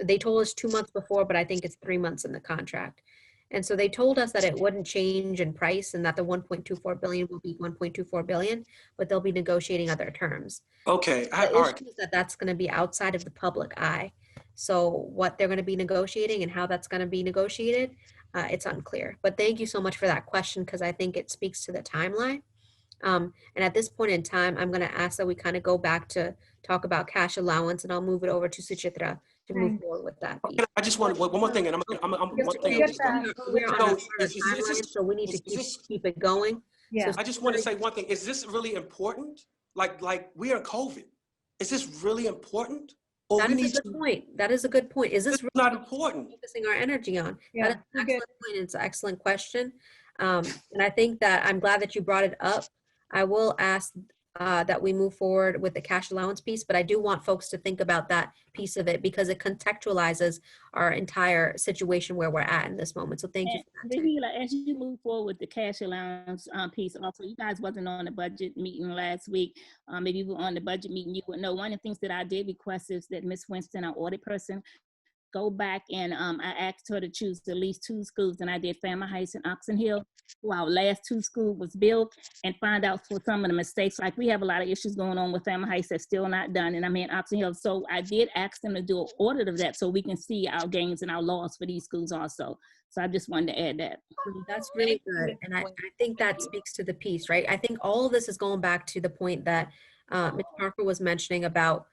They told us 2 months before, but I think it's 3 months in the contract. And so they told us that it wouldn't change in price and that the 1.24 billion will be 1.24 billion, but they'll be negotiating other terms. Okay. The issue is that's going to be outside of the public eye. So what they're going to be negotiating and how that's going to be negotiated, it's unclear. But thank you so much for that question, because I think it speaks to the timeline. And at this point in time, I'm going to ask that we kind of go back to talk about cash allowance, and I'll move it over to Suchitra to move forward with that piece. I just want one more thing, and So we need to keep it going. Yeah. I just want to say one thing. Is this really important? Like we are in COVID. Is this really important? Or that is a good point. That is a good point. Is this really not important? Focusing our energy on? Yeah. That is an excellent point. It's an excellent question. And I think that I'm glad that you brought it up. I will ask that we move forward with the cash allowance piece, but I do want folks to think about that piece of it, because it contextualizes our entire situation where we're at in this moment. So thank you for that. Rahila, as you move forward with the cash allowance piece, also, you guys wasn't on the budget meeting last week. If you were on the budget meeting, you would know one of the things that I did request is that Ms. Winston, our audit person, go back and I asked her to choose at least 2 schools, and I did Family Heights and Oxon Hill, where our last 2 schools was built, and find out for some of the mistakes. Like, we have a lot of issues going on with Family Heights that's still not done, and I mean Oxon Hill. So I did ask them to do an audit of that so we can see our gains and our loss for these schools also. So I just wanted to add that. That's really good. And I think that speaks to the piece, right? I think all of this is going back to the point that Ms. Parker was mentioning about,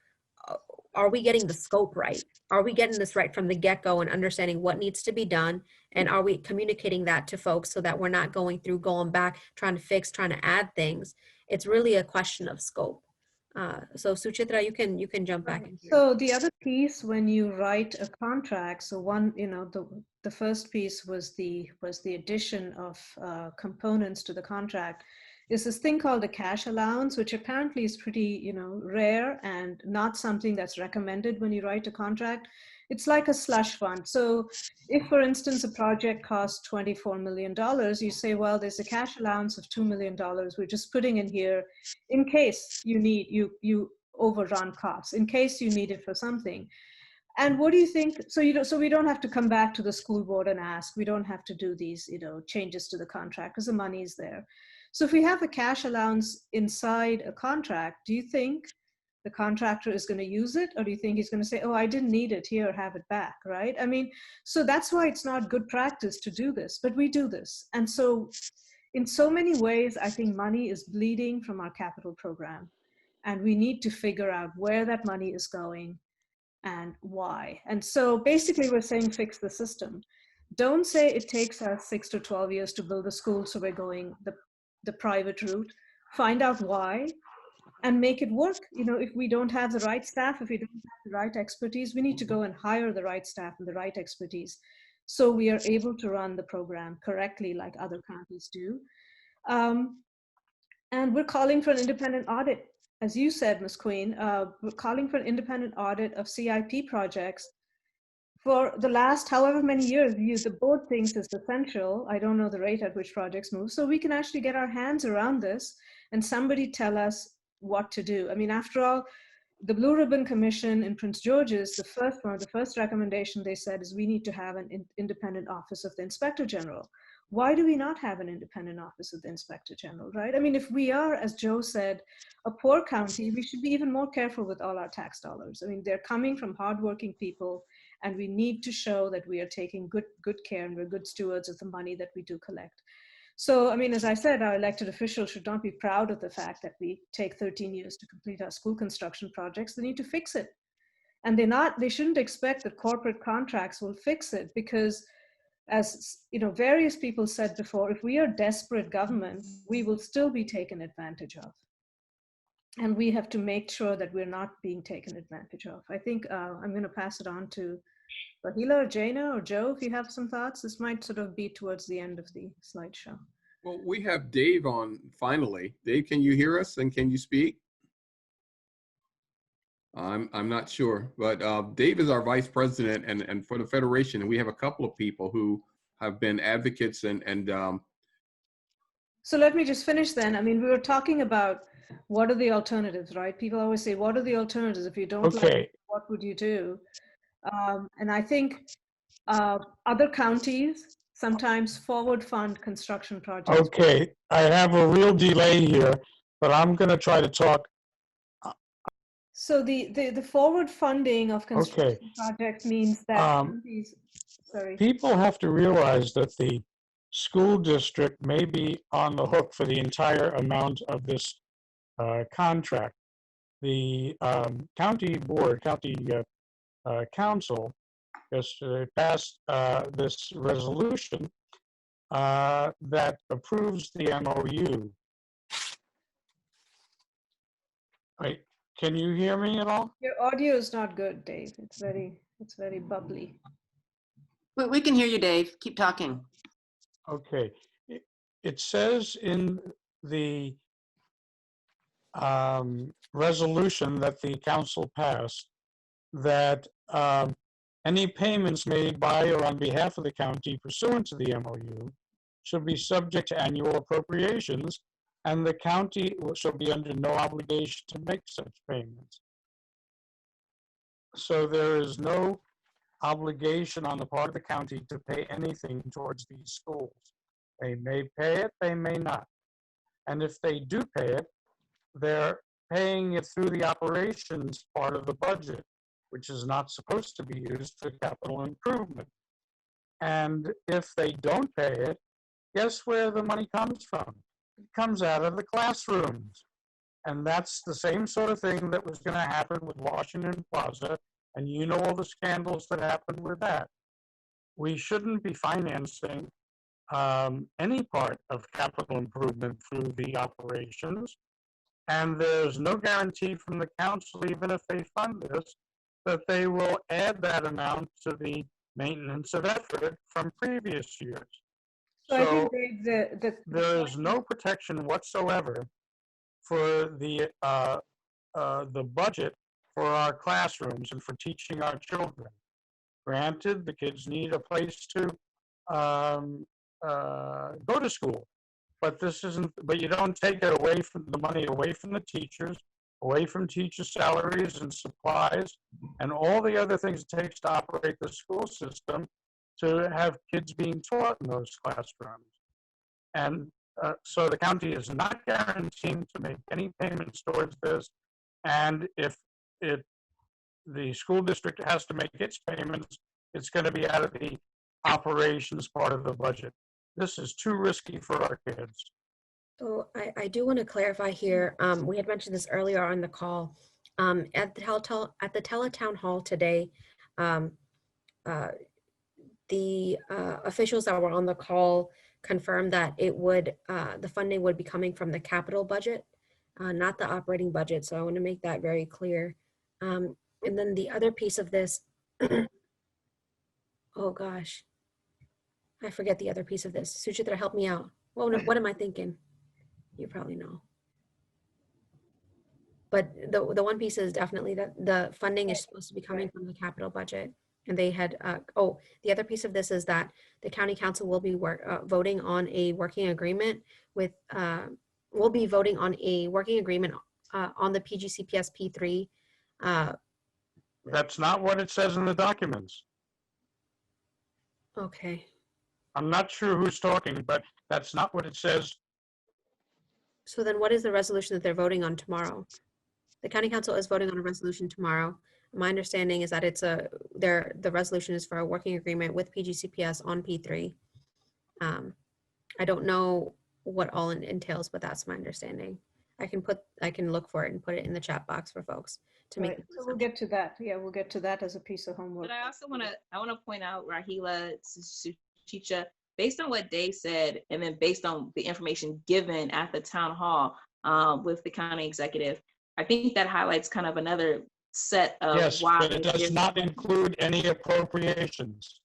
are we getting the scope right? Are we getting this right from the get-go and understanding what needs to be done? And are we communicating that to folks so that we're not going back, trying to fix, trying to add things? It's really a question of scope. So Suchitra, you can jump back in here. So the other piece, when you write a contract, so one, the first piece was the addition of components to the contract, is this thing called a cash allowance, which apparently is pretty, rare and not something that's recommended when you write a contract. It's like a slush fund. So if, for instance, a project costs $24 million, you say, well, there's a cash allowance of $2 million. We're just putting in here in case you need, you overrun costs, in case you need it for something. And what do you think? So so we don't have to come back to the school board and ask. We don't have to do these, changes to the contract because the money is there. So if we have a cash allowance inside a contract, do you think the contractor is going to use it, or do you think he's going to say, oh, I didn't need it, here, have it back, right? I mean, so that's why it's not good practice to do this, but we do this. And so in so many ways, I think money is bleeding from our capital program, and we need to figure out where that money is going and why. And so basically we're saying fix the system. Don't say it takes us 6 to 12 years to build a school, so we're going the private route. Find out why and make it work. If we don't have the right staff, if we don't have the right expertise, we need to go and hire the right staff and the right expertise so we are able to run the program correctly like other counties do. And we're calling for an independent audit. As you said, Ms. Queen, we're calling for an independent audit of CIP projects. For the last however many years, the board thinks is essential. I don't know the rate at which projects move. So we can actually get our hands around this and somebody tell us what to do. I mean, after all, the Blue Ribbon Commission in Prince George's, the first recommendation they said is we need to have an independent office of the Inspector General. Why do we not have an independent office of the Inspector General, right? I mean, if we are, as Joe said, a poor county, we should be even more careful with all our tax dollars. I mean, they're coming from hardworking people, and we need to show that we are taking good care and we're good stewards of the money that we do collect. So, I mean, as I said, our elected officials should not be proud of the fact that we take 13 years to complete our school construction projects. They need to fix it. And they shouldn't expect that corporate contracts will fix it, because as various people said before, if we are desperate government, we will still be taken advantage of. And we have to make sure that we're not being taken advantage of. I think I'm going to pass it on to Rahila or Jaina or Joe, if you have some thoughts. This might sort of be towards the end of the slideshow. Well, we have Dave on finally. Dave, can you hear us and can you speak? I'm not sure, but Dave is our vice president and for the Federation, and we have a couple of people who have been advocates and So let me just finish then. I mean, we were talking about what are the alternatives, right? People always say, what are the alternatives? If you don't like it, what would you do? And I think other counties sometimes forward fund construction projects. Okay, I have a real delay here, but I'm going to try to talk. So the forward funding of construction projects means that people have to realize that the school district may be on the hook for the entire amount of this contract. The county board, county council, yesterday passed this resolution that approves the MOU. Right. Can you hear me at all? Your audio is not good, Dave. It's very bubbly. We can hear you, Dave. Keep talking. Okay. It says in the resolution that the council passed that any payments made by or on behalf of the county pursuant to the MOU should be subject to annual appropriations, and the county shall be under no obligation to make such payments. So there is no obligation on the part of the county to pay anything towards these schools. They may pay it, they may not. And if they do pay it, they're paying it through the operations part of the budget, which is not supposed to be used for capital improvement. And if they don't pay it, guess where the money comes from? It comes out of the classrooms. And that's the same sort of thing that was going to happen with Washington Plaza. And you know all the scandals that happened with that. We shouldn't be financing any part of capital improvement through the operations. And there's no guarantee from the council, even if they fund this, that they will add that amount to the maintenance of effort from previous years. So I think there is no protection whatsoever for the budget for our classrooms and for teaching our children. Granted, the kids need a place to go to school, but this isn't. But you don't take it away from the money away from the teachers, away from teacher salaries and supplies, and all the other things it takes to operate the school system to have kids being taught in those classrooms. And so the county is not guaranteeing to make any payments towards this. And if the school district has to make its payments, it's going to be out of the operations part of the budget. This is too risky for our kids. So I do want to clarify here. We had mentioned this earlier on the call. At the teletown hall today, the officials that were on the call confirmed that it would the funding would be coming from the capital budget, not the operating budget. So I want to make that very clear. And then the other piece of this, oh gosh, I forget the other piece of this. Suchitra, help me out. What am I thinking? You probably know. But the one piece is definitely that the funding is supposed to be coming from the capital budget. And they had, the other piece of this is that the county council will be voting on a working agreement with, we'll be voting on a working agreement on the PGCPS P3. That's not what it says in the documents. Okay. I'm not sure who's talking, but that's not what it says. So then what is the resolution that they're voting on tomorrow? The county council is voting on a resolution tomorrow. My understanding is that it's the resolution is for a working agreement with PGCPS on P3. I don't know what all it entails, but that's my understanding. I can look for it and put it in the chat box for folks to make. So we'll get to that. Yeah, we'll get to that as a piece of homework. But I also want to point out, Rahila, Suchicha, based on what Dave said, and then based on the information given at the town hall with the county executive, I think that highlights kind of another set of why. But it does not include any appropriations.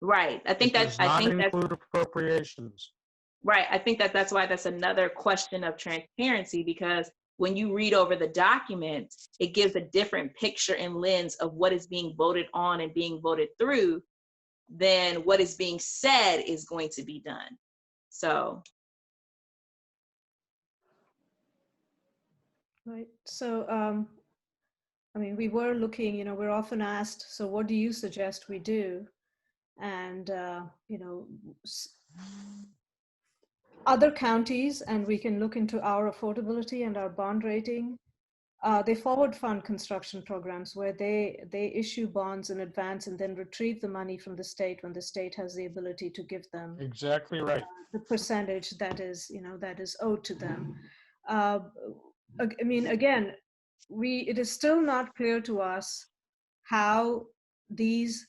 Right. I think that include appropriations. Right. I think that's why that's another question of transparency, because when you read over the document, it gives a different picture and lens of what is being voted on and being voted through than what is being said is going to be done. So. Right. So, I mean, we were looking, we're often asked, so what do you suggest we do? And, other counties, and we can look into our affordability and our bond rating, they forward fund construction programs where they issue bonds in advance and then retrieve the money from the state when the state has the ability to give them exactly right the percentage that is owed to them. I mean, again, it is still not clear to us how these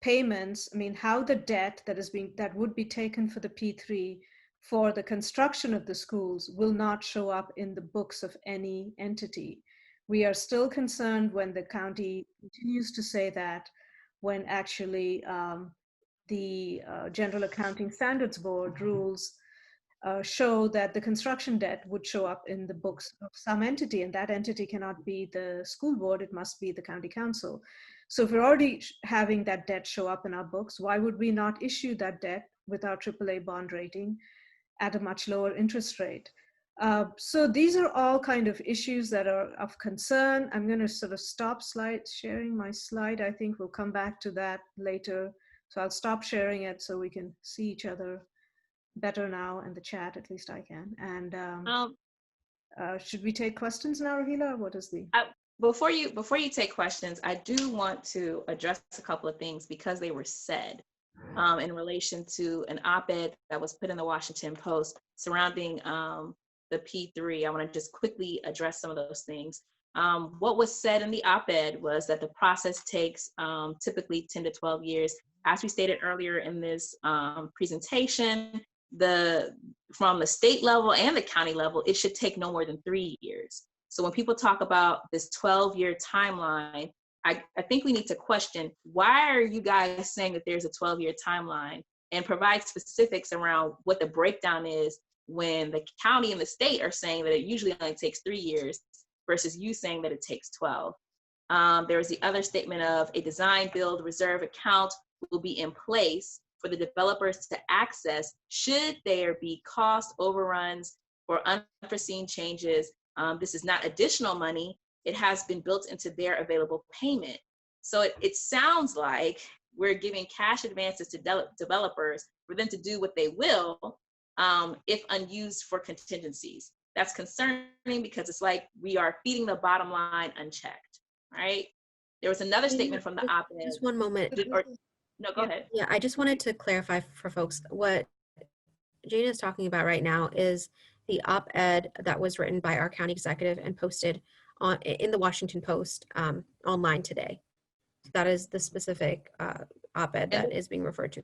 payments, I mean, how the debt that would be taken for the P3 for the construction of the schools will not show up in the books of any entity. We are still concerned when the county continues to say that, when actually the General Accounting Standards Board rules show that the construction debt would show up in the books of some entity, and that entity cannot be the school board, it must be the county council. So if we're already having that debt show up in our books, why would we not issue that debt with our AAA bond rating at a much lower interest rate? So these are all kind of issues that are of concern. I'm going to sort of stop sharing my slide. I think we'll come back to that later. So I'll stop sharing it so we can see each other better now in the chat, at least I can. And should we take questions now, Rahila? What is the... Before you take questions, I do want to address a couple of things because they were said in relation to an op-ed that was put in the Washington Post surrounding the P3. I want to just quickly address some of those things. What was said in the op-ed was that the process takes typically 10 to 12 years. As we stated earlier in this presentation, from the state level and the county level, it should take no more than 3 years. So when people talk about this 12-year timeline, I think we need to question, why are you guys saying that there's a 12-year timeline, and provide specifics around what the breakdown is when the county and the state are saying that it usually only takes 3 years versus you saying that it takes 12. There was the other statement of a design build reserve account will be in place for the developers to access should there be cost overruns or unforeseen changes. This is not additional money. It has been built into their available payment. So it sounds like we're giving cash advances to developers for them to do what they will if unused for contingencies. That's concerning because it's like we are feeding the bottom line unchecked, right? There was another statement from the op-ed. Just one moment. No, go ahead. Yeah, I just wanted to clarify for folks what Jane is talking about right now is the op-ed that was written by our county executive and posted in the Washington Post online today. That is the specific op-ed that is being referred to.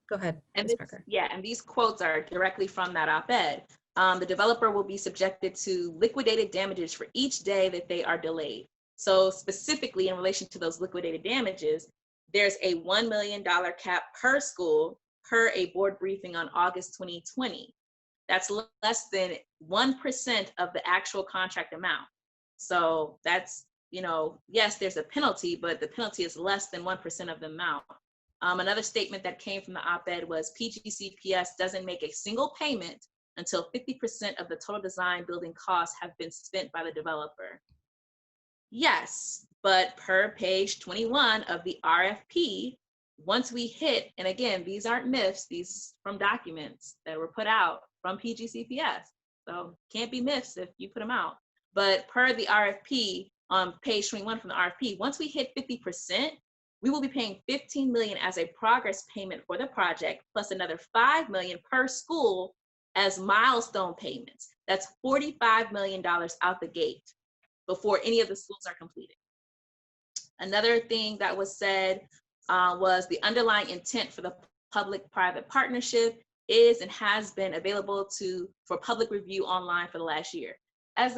Go ahead, Ms. Parker. Yeah, and these quotes are directly from that op-ed. The developer will be subjected to liquidated damages for each day that they are delayed. So specifically in relation to those liquidated damages, there's a $1 million cap per school per a board briefing on August 2020. That's less than 1% of the actual contract amount. So that's, yes, there's a penalty, but the penalty is less than 1% of the amount. Another statement that came from the op-ed was PGCPS doesn't make a single payment until 50% of the total design building costs have been spent by the developer. Yes, but per page 21 of the RFP, once we hit, and again, these aren't myths, these from documents that were put out from PGCPS. So can't be myths if you put them out. But per the RFP on page 21 from the RFP, once we hit 50%, we will be paying $15 million as a progress payment for the project, plus another $5 million per school as milestone payments. That's $45 million out the gate before any of the schools are completed. Another thing that was said was the underlying intent for the public-private partnership is and has been available for public review online for the last year. As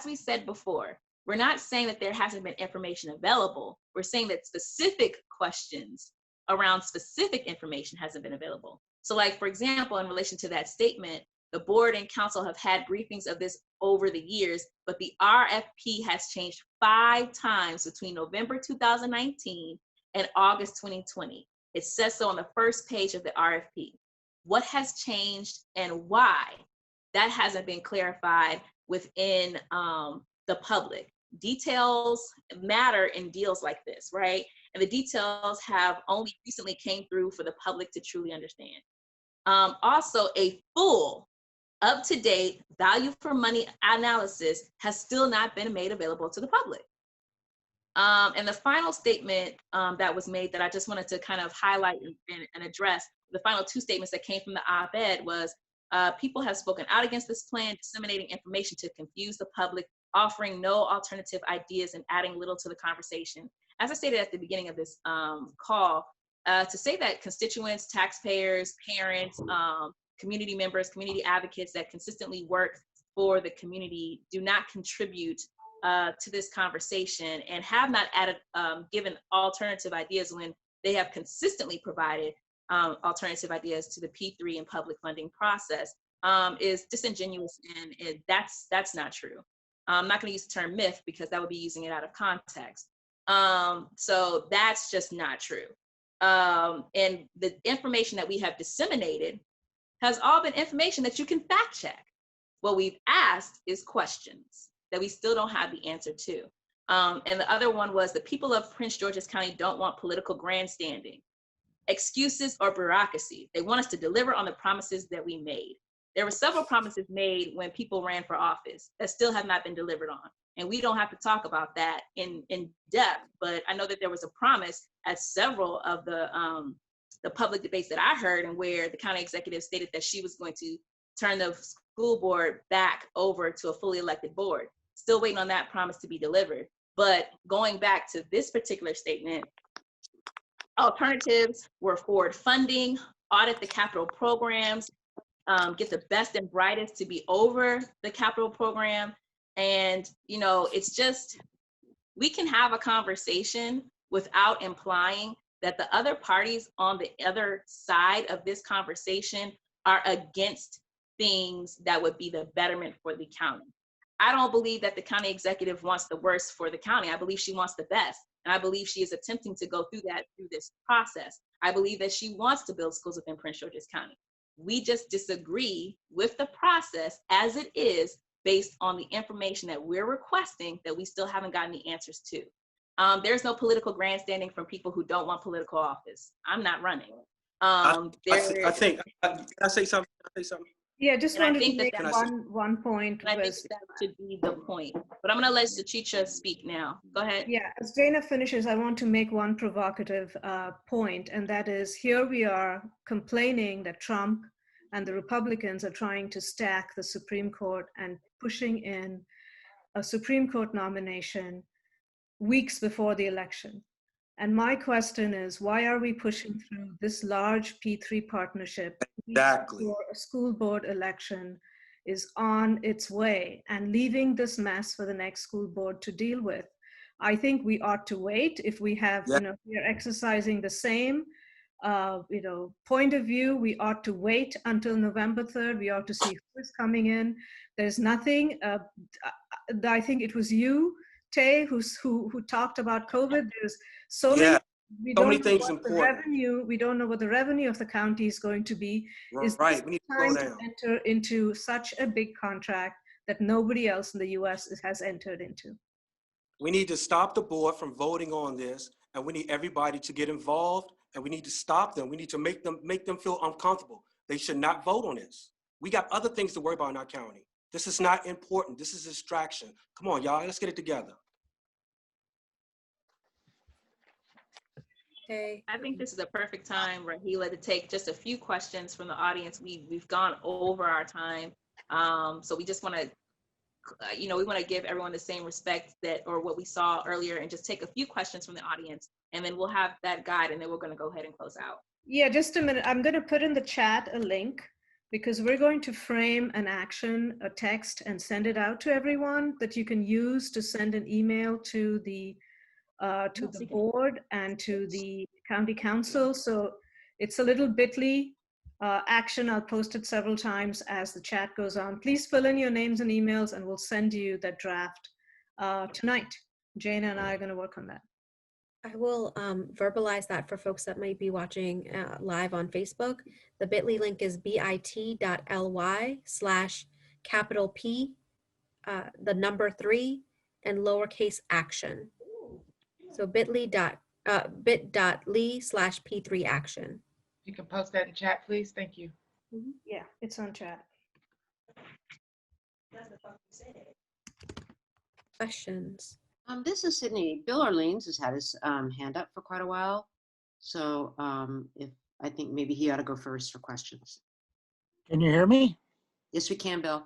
we said before, we're not saying that there hasn't been information available. We're saying that specific questions around specific information hasn't been available. So like, for example, in relation to that statement, the board and council have had briefings of this over the years, but the RFP has changed 5 times between November 2019 and August 2020. It says so on the first page of the RFP. What has changed and why? That hasn't been clarified within the public. Details matter in deals like this, right? And the details have only recently came through for the public to truly understand. Also, a full, up-to-date value for money analysis has still not been made available to the public. And the final statement that was made that I just wanted to kind of highlight and address, the final 2 statements that came from the op-ed was, people have spoken out against this plan, disseminating information to confuse the public, offering no alternative ideas and adding little to the conversation. As I stated at the beginning of this call, to say that constituents, taxpayers, parents, community members, community advocates that consistently work for the community do not contribute to this conversation and have not added, given alternative ideas when they have consistently provided alternative ideas to the P3 and public funding process is disingenuous, and that's not true. I'm not going to use the term myth because that would be using it out of context. So that's just not true. And the information that we have disseminated has all been information that you can fact check. What we've asked is questions that we still don't have the answer to. And the other one was the people of Prince George's County don't want political grandstanding, excuses, or bureaucracy. They want us to deliver on the promises that we made. There were several promises made when people ran for office that still have not been delivered on. And we don't have to talk about that in depth, but I know that there was a promise at several of the public debates that I heard, and where the county executive stated that she was going to turn the school board back over to a fully elected board. Still waiting on that promise to be delivered. But going back to this particular statement, alternatives were forward funding, audit the capital programs, get the best and brightest to be over the capital program. And, you know, it's just, we can have a conversation without implying that the other parties on the other side of this conversation are against things that would be the betterment for the county. I don't believe that the county executive wants the worst for the county. I believe she wants the best. And I believe she is attempting to go through that through this process. I believe that she wants to build schools within Prince George's County. We just disagree with the process as it is, based on the information that we're requesting that we still haven't gotten the answers to. There's no political grandstanding from people who don't want political office. I'm not running. I think, can I say something? Yeah, just And I wanted to think make that one point. And I think that should be the point. But I'm going to let Sachicha speak now. Go ahead. Yeah, as Dana finishes, I want to make one provocative point, and that is, here we are complaining that Trump and the Republicans are trying to stack the Supreme Court and pushing in a Supreme Court nomination weeks before the election. And my question is, why are we pushing through this large P3 partnership Exactly. before a school board election is on its way, and leaving this mess for the next school board to deal with? I think we ought to wait. If we have, Yeah. we are exercising the same, point of view, we ought to wait until November 3rd. We ought to see who is coming in. There's nothing, I think it was you, Tay, who talked about COVID. There's so many, we so don't many know things what the important. revenue, we don't know what the revenue of the county is going to be. Is Right, this we need to time slow to down. enter into such a big contract that nobody else in the US has entered into? We need to stop the board from voting on this, and we need everybody to get involved, and we need to stop them. We need to make them feel uncomfortable. They should not vote on this. We got other things to worry about in our county. This is not important. This is a distraction. Come on, y'all, let's get it together. Okay. I think this is a perfect time, Rahila, to take just a few questions from the audience. We've gone over our time. So we just want to, we want to give everyone the same respect or what we saw earlier, and just take a few questions from the audience, and then we'll have that guide, and then we're going to go ahead and close out. Yeah, just a minute. I'm going to put in the chat a link, because we're going to frame an action, a text, and send it out to everyone that you can use to send an email to the board and to the county council. So it's a little bit.ly action. I'll post it several times as the chat goes on. Please fill in your names and emails, and we'll send you that draft tonight. Jana and I are going to work on that. I will verbalize that for folks that might be watching live on Facebook. The bit.ly link is bit.ly/P, the number 3, and lowercase action. So bit.ly/P3 action. You can post that in chat, please. Thank you. Yeah, it's on chat. Questions? This is Sydney. Bill Orleans has had his hand up for quite a while. So if I think maybe he ought to go first for questions. Can you hear me? Yes, we can, Bill.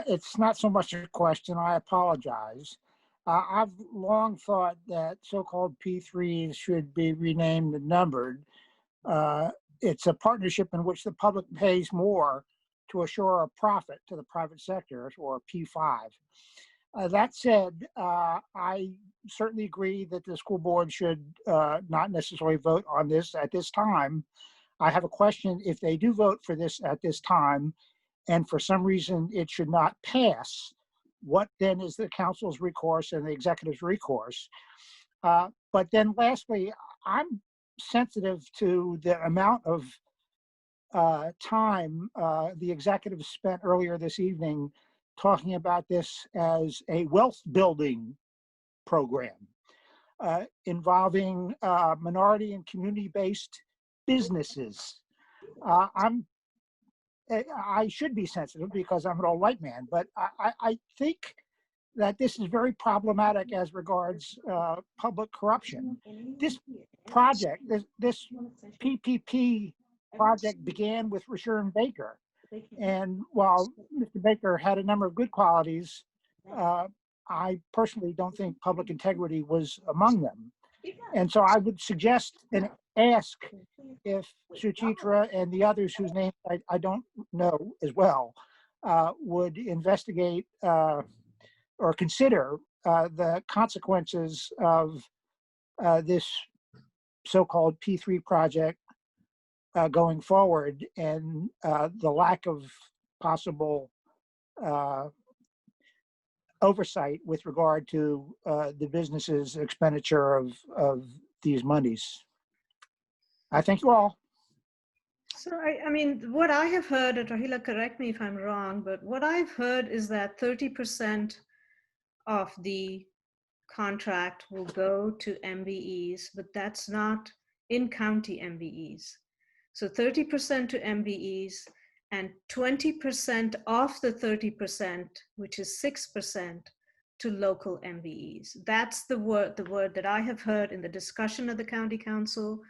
It's not so much a question. I apologize. I've long thought that so-called P3s should be renamed and numbered. It's a partnership in which the public pays more to assure a profit to the private sector, or P5. That said, I certainly agree that the school board should not necessarily vote on this at this time. I have a question: if they do vote for this at this time, and for some reason it should not pass, what then is the council's recourse and the executive's recourse? But then lastly, I'm sensitive to the amount of time the executive spent earlier this evening talking about this as a wealth building program involving minority and community-based businesses. I should be sensitive because I'm an old white man, but I think that this is very problematic as regards public corruption. This project, this PPP project began with Rashearn Baker. And while Mr. Baker had a number of good qualities, I personally don't think public integrity was among them. And so I would suggest and ask if Suchitra and the others whose names I don't know as well would investigate or consider the consequences of this so-called P3 project going forward and the lack of possible oversight with regard to the business's expenditure of these monies. I thank you all. So I mean, what I have heard, and Rahila, correct me if I'm wrong, but what I've heard is that 30% of the contract will go to MBEs, but that's not in-county MBEs. So 30% to MBEs and 20% of the 30%, which is 6%, to local MBEs. That's the word that I have heard in the discussion of the county council.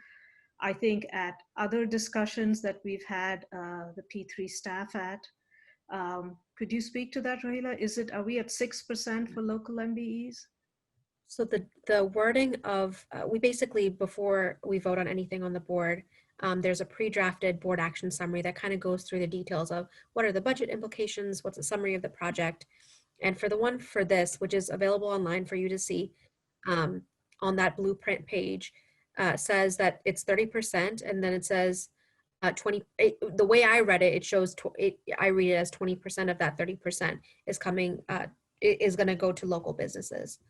I think at other discussions that we've had the P3 staff at. Could you speak to that, Rahila? Are we at 6% for local MBEs? So the wording of, we basically, before we vote on anything on the board, there's a pre-drafted board action summary that kind of goes through the details of what are the budget implications, what's a summary of the project. And for the one for this, which is available online for you to see on that blueprint page, says that it's 30%, and then it says 20, the way I read it, it shows, I read it as 20% of that 30% is coming, is gonna go to local businesses.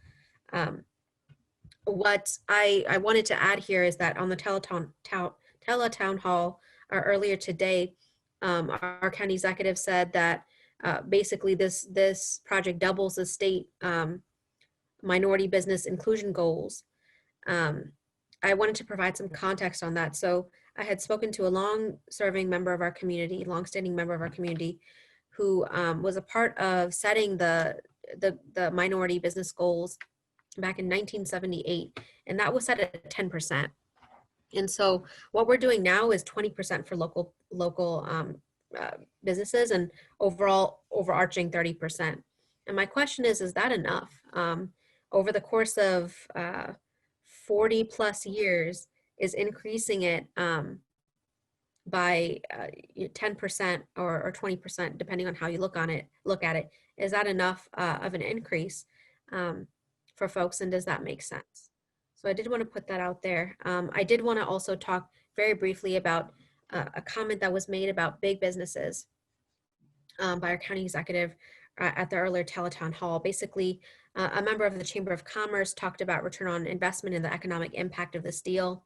What I wanted to add here is that on the teletown hall earlier today, our county executive said that basically this project doubles the state minority business inclusion goals. I wanted to provide some context on that. So I had spoken to a long-serving member of our community, long-standing member of our community, who was a part of setting the minority business goals back in 1978, and that was set at 10%. And so what we're doing now is 20% for local businesses, and overarching 30%. And my question is that enough? Over the course of 40 plus years, is increasing it by 10% or 20%, depending on how you look at it, is that enough of an increase for folks, and does that make sense? So I did want to put that out there. I did want to also talk very briefly about a comment that was made about big businesses by our county executive at the earlier teletown hall. Basically, a member of the Chamber of Commerce talked about return on investment and the economic impact of this deal.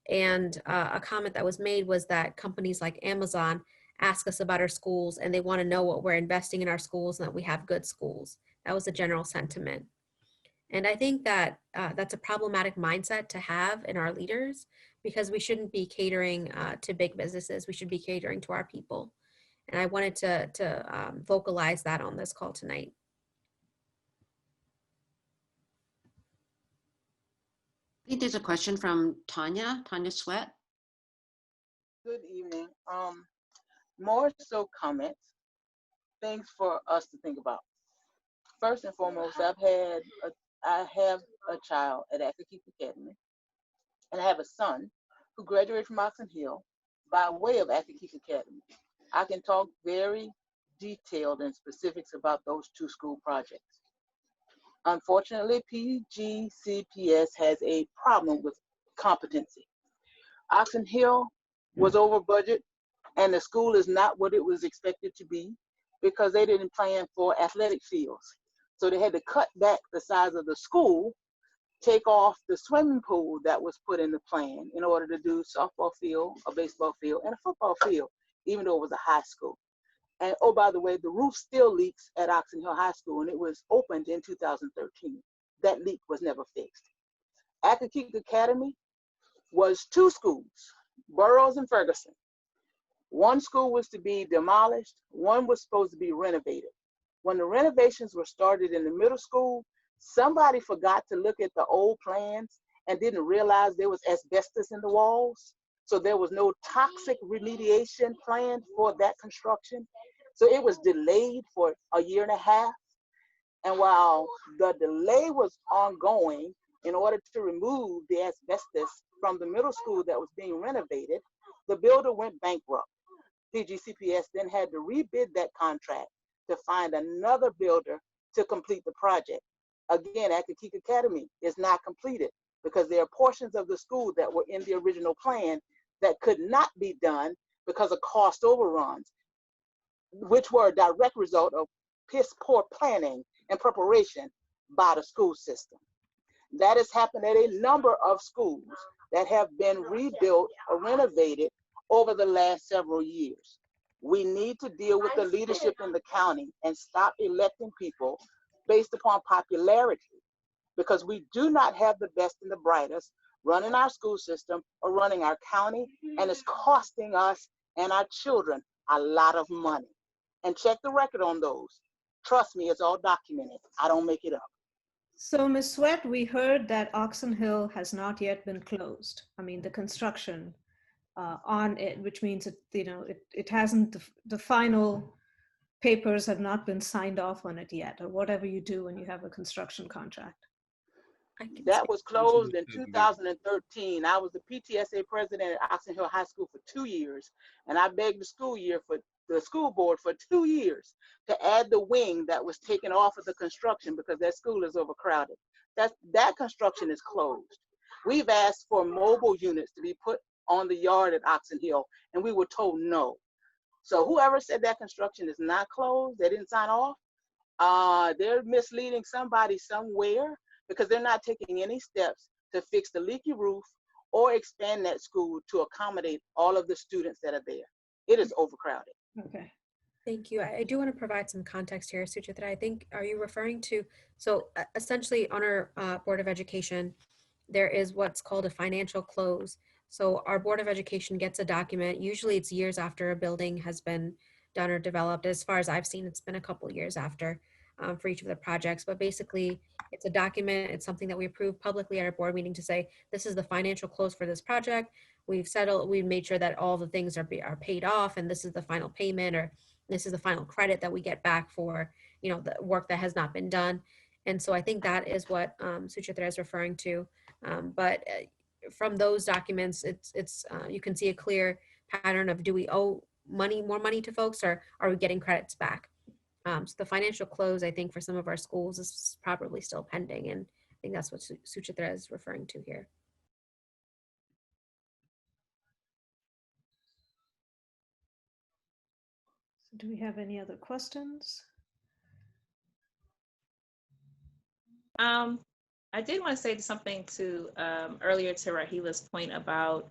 And a comment that was made was that companies like Amazon ask us about our schools, and they want to know what we're investing in our schools and that we have good schools. That was the general sentiment. And I think that that's a problematic mindset to have in our leaders, because we shouldn't be catering to big businesses. We should be catering to our people. And I wanted to vocalize that on this call tonight. I think there's a question from Tanya Sweat. Good evening. More so comments, things for us to think about. First and foremost, I have a child at Acton Academy, and I have a son who graduated from Oxon Hill by way of Acton Academy. I can talk very detailed and specifics about those two school projects. Unfortunately, PGCPS has a problem with competency. Oxon Hill was over budget, and the school is not what it was expected to be because they didn't plan for athletic fields. So they had to cut back the size of the school take off the swimming pool that was put in the plan in order to do softball field, a baseball field, and a football field, even though it was a high school. And oh, by the way, the roof still leaks at Oxon Hill High School, and it was opened in 2013. That leak was never fixed. Accokeek Academy was two schools, Burroughs and Ferguson. One school was to be demolished, one was supposed to be renovated. When the renovations were started in the middle school, somebody forgot to look at the old plans and didn't realize there was asbestos in the walls. So there was no toxic remediation plan for that construction. So it was delayed for a year and a half. And while the delay was ongoing, in order to remove the asbestos from the middle school that was being renovated, the builder went bankrupt. PGCPS then had to rebid that contract to find another builder to complete the project. Again, Accokeek Academy is not completed because there are portions of the school that were in the original plan that could not be done because of cost overruns, which were a direct result of piss poor planning and preparation by the school system. That has happened at a number of schools that have been rebuilt or renovated over the last several years. We need to deal with the leadership in the county and stop electing people based upon popularity, because we do not have the best and the brightest running our school system or running our county, and it's costing us and our children a lot of money. And check the record on those. Trust me, it's all documented. I don't make it up. So, Ms. Sweat, we heard that Oxon Hill has not yet been closed. I mean, the construction on it, which means it hasn't, the final papers have not been signed off on it yet, or whatever you do when you have a construction contract. That was closed in 2013. I was the PTSA president at Oxon Hill High School for 2 years, and I begged the school board for 2 years to add the wing that was taken off of the construction because that school is overcrowded. That construction is closed. We've asked for mobile units to be put on the yard at Oxon Hill, and we were told no. So whoever said that construction is not closed, they didn't sign off, they're misleading somebody somewhere, because they're not taking any steps to fix the leaky roof or expand that school to accommodate all of the students that are there. It is overcrowded. Okay. Thank you. I do want to provide some context here, Suchitra. I think, are you referring to, so essentially on our Board of Education, there is what's called a financial close. So our Board of Education gets a document. Usually it's years after a building has been done or developed. As far as I've seen, it's been a couple years after for each of the projects. But basically, it's a document. It's something that we approve publicly at our board meeting to say, this is the financial close for this project. We've settled, we've made sure that all the things are paid off, and this is the final payment, or this is the final credit that we get back for, the work that has not been done. And so I think that is what Suchitra is referring to. But from those documents, it's you can see a clear pattern of, do we owe more money to folks, or are we getting credits back? So the financial close, I think, for some of our schools is probably still pending, and I think that's what Suchitra is referring to here. So do we have any other questions? I did want to say something to earlier to Rahila's point about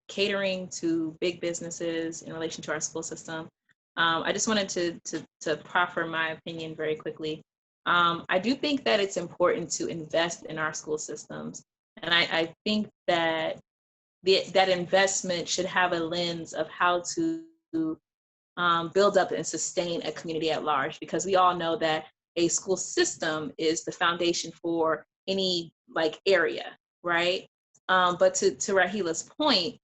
catering to big businesses in relation to our school system. I just wanted to proffer my opinion very quickly. I do think that it's important to invest in our school systems, and I think that that investment should have a lens of how to build up and sustain a community at large, because we all know that a school system is the foundation for any area, right? But to Rahila's point,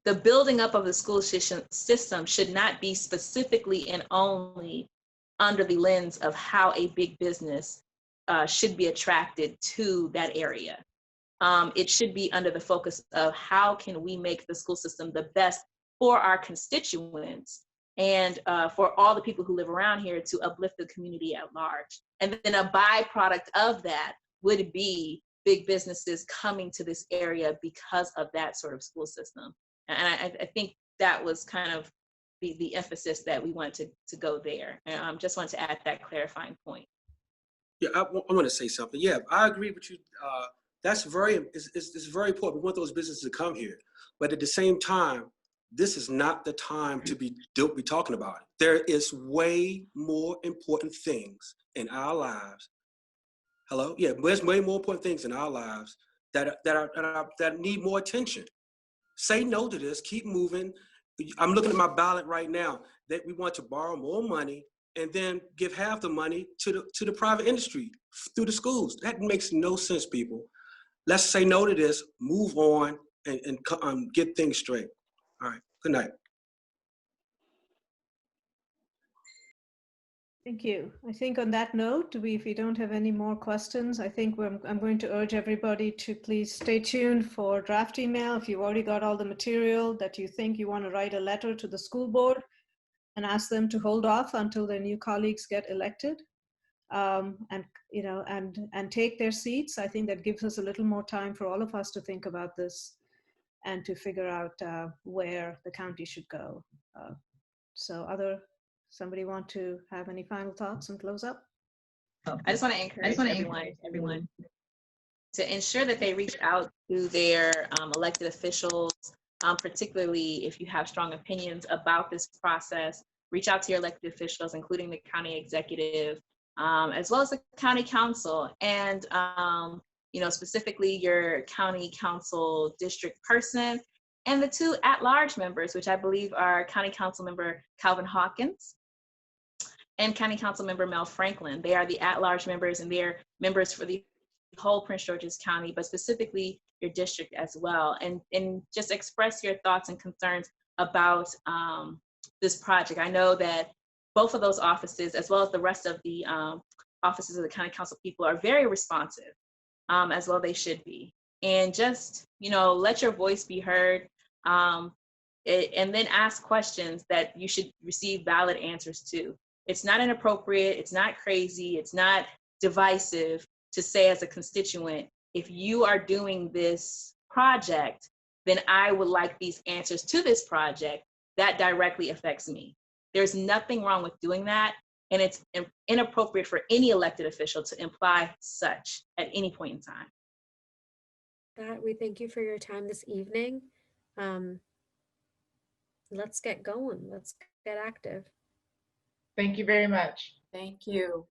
the building up of the school system should not be specifically and only under the lens of how a big business should be attracted to that area. It should be under the focus of how can we make the school system the best for our constituents and for all the people who live around here, to uplift the community at large. And then a byproduct of that would be big businesses coming to this area because of that sort of school system. And I think that was kind of the emphasis that we wanted to go there. And just wanted to add that clarifying point. Yeah, I want to say something. Yeah, I agree with you. That's it's very important. We want those businesses to come here, but at the same time, this is not the time to be talking about it. There is way more important things in our lives. Hello, yeah, there's way more important things in our lives that need more attention. Say no to this. Keep moving. I'm looking at my ballot right now that we want to borrow more money and then give half the money to the private industry through the schools. That makes no sense, people. Let's say no to this, move on, and get things straight. All right, good night. Thank you. I think on that note, if we don't have any more questions, I think I'm going to urge everybody to please stay tuned for draft email. If you've already got all the material that you think you want to write a letter to the school board and ask them to hold off until their new colleagues get elected, and take their seats. I think that gives us a little more time for all of us to think about this and to figure out where the county should go. Somebody want to have any final thoughts and close up? I just want to encourage everyone to ensure that they reach out to their elected officials, particularly if you have strong opinions about this process. Reach out to your elected officials, including the county executive, as well as the county council, and specifically your county council district person, and the 2 at-large members, which I believe are County Council Member Calvin Hawkins and County Council Member Mel Franklin. They are the at-large members, and they're members for the whole Prince George's County, but specifically your district as well. And just express your thoughts and concerns about this project. I know that both of those offices, as well as the rest of the offices of the County Council people, are very responsive, as well they should be. And just, let your voice be heard, and then ask questions that you should receive valid answers to. It's not inappropriate, it's not crazy, it's not divisive to say as a constituent, if you are doing this project, then I would like these answers to this project that directly affects me. There's nothing wrong with doing that, and it's inappropriate for any elected official to imply such at any point in time. We thank you for your time this evening. Let's get going. Let's get active. Thank you very much. Thank you.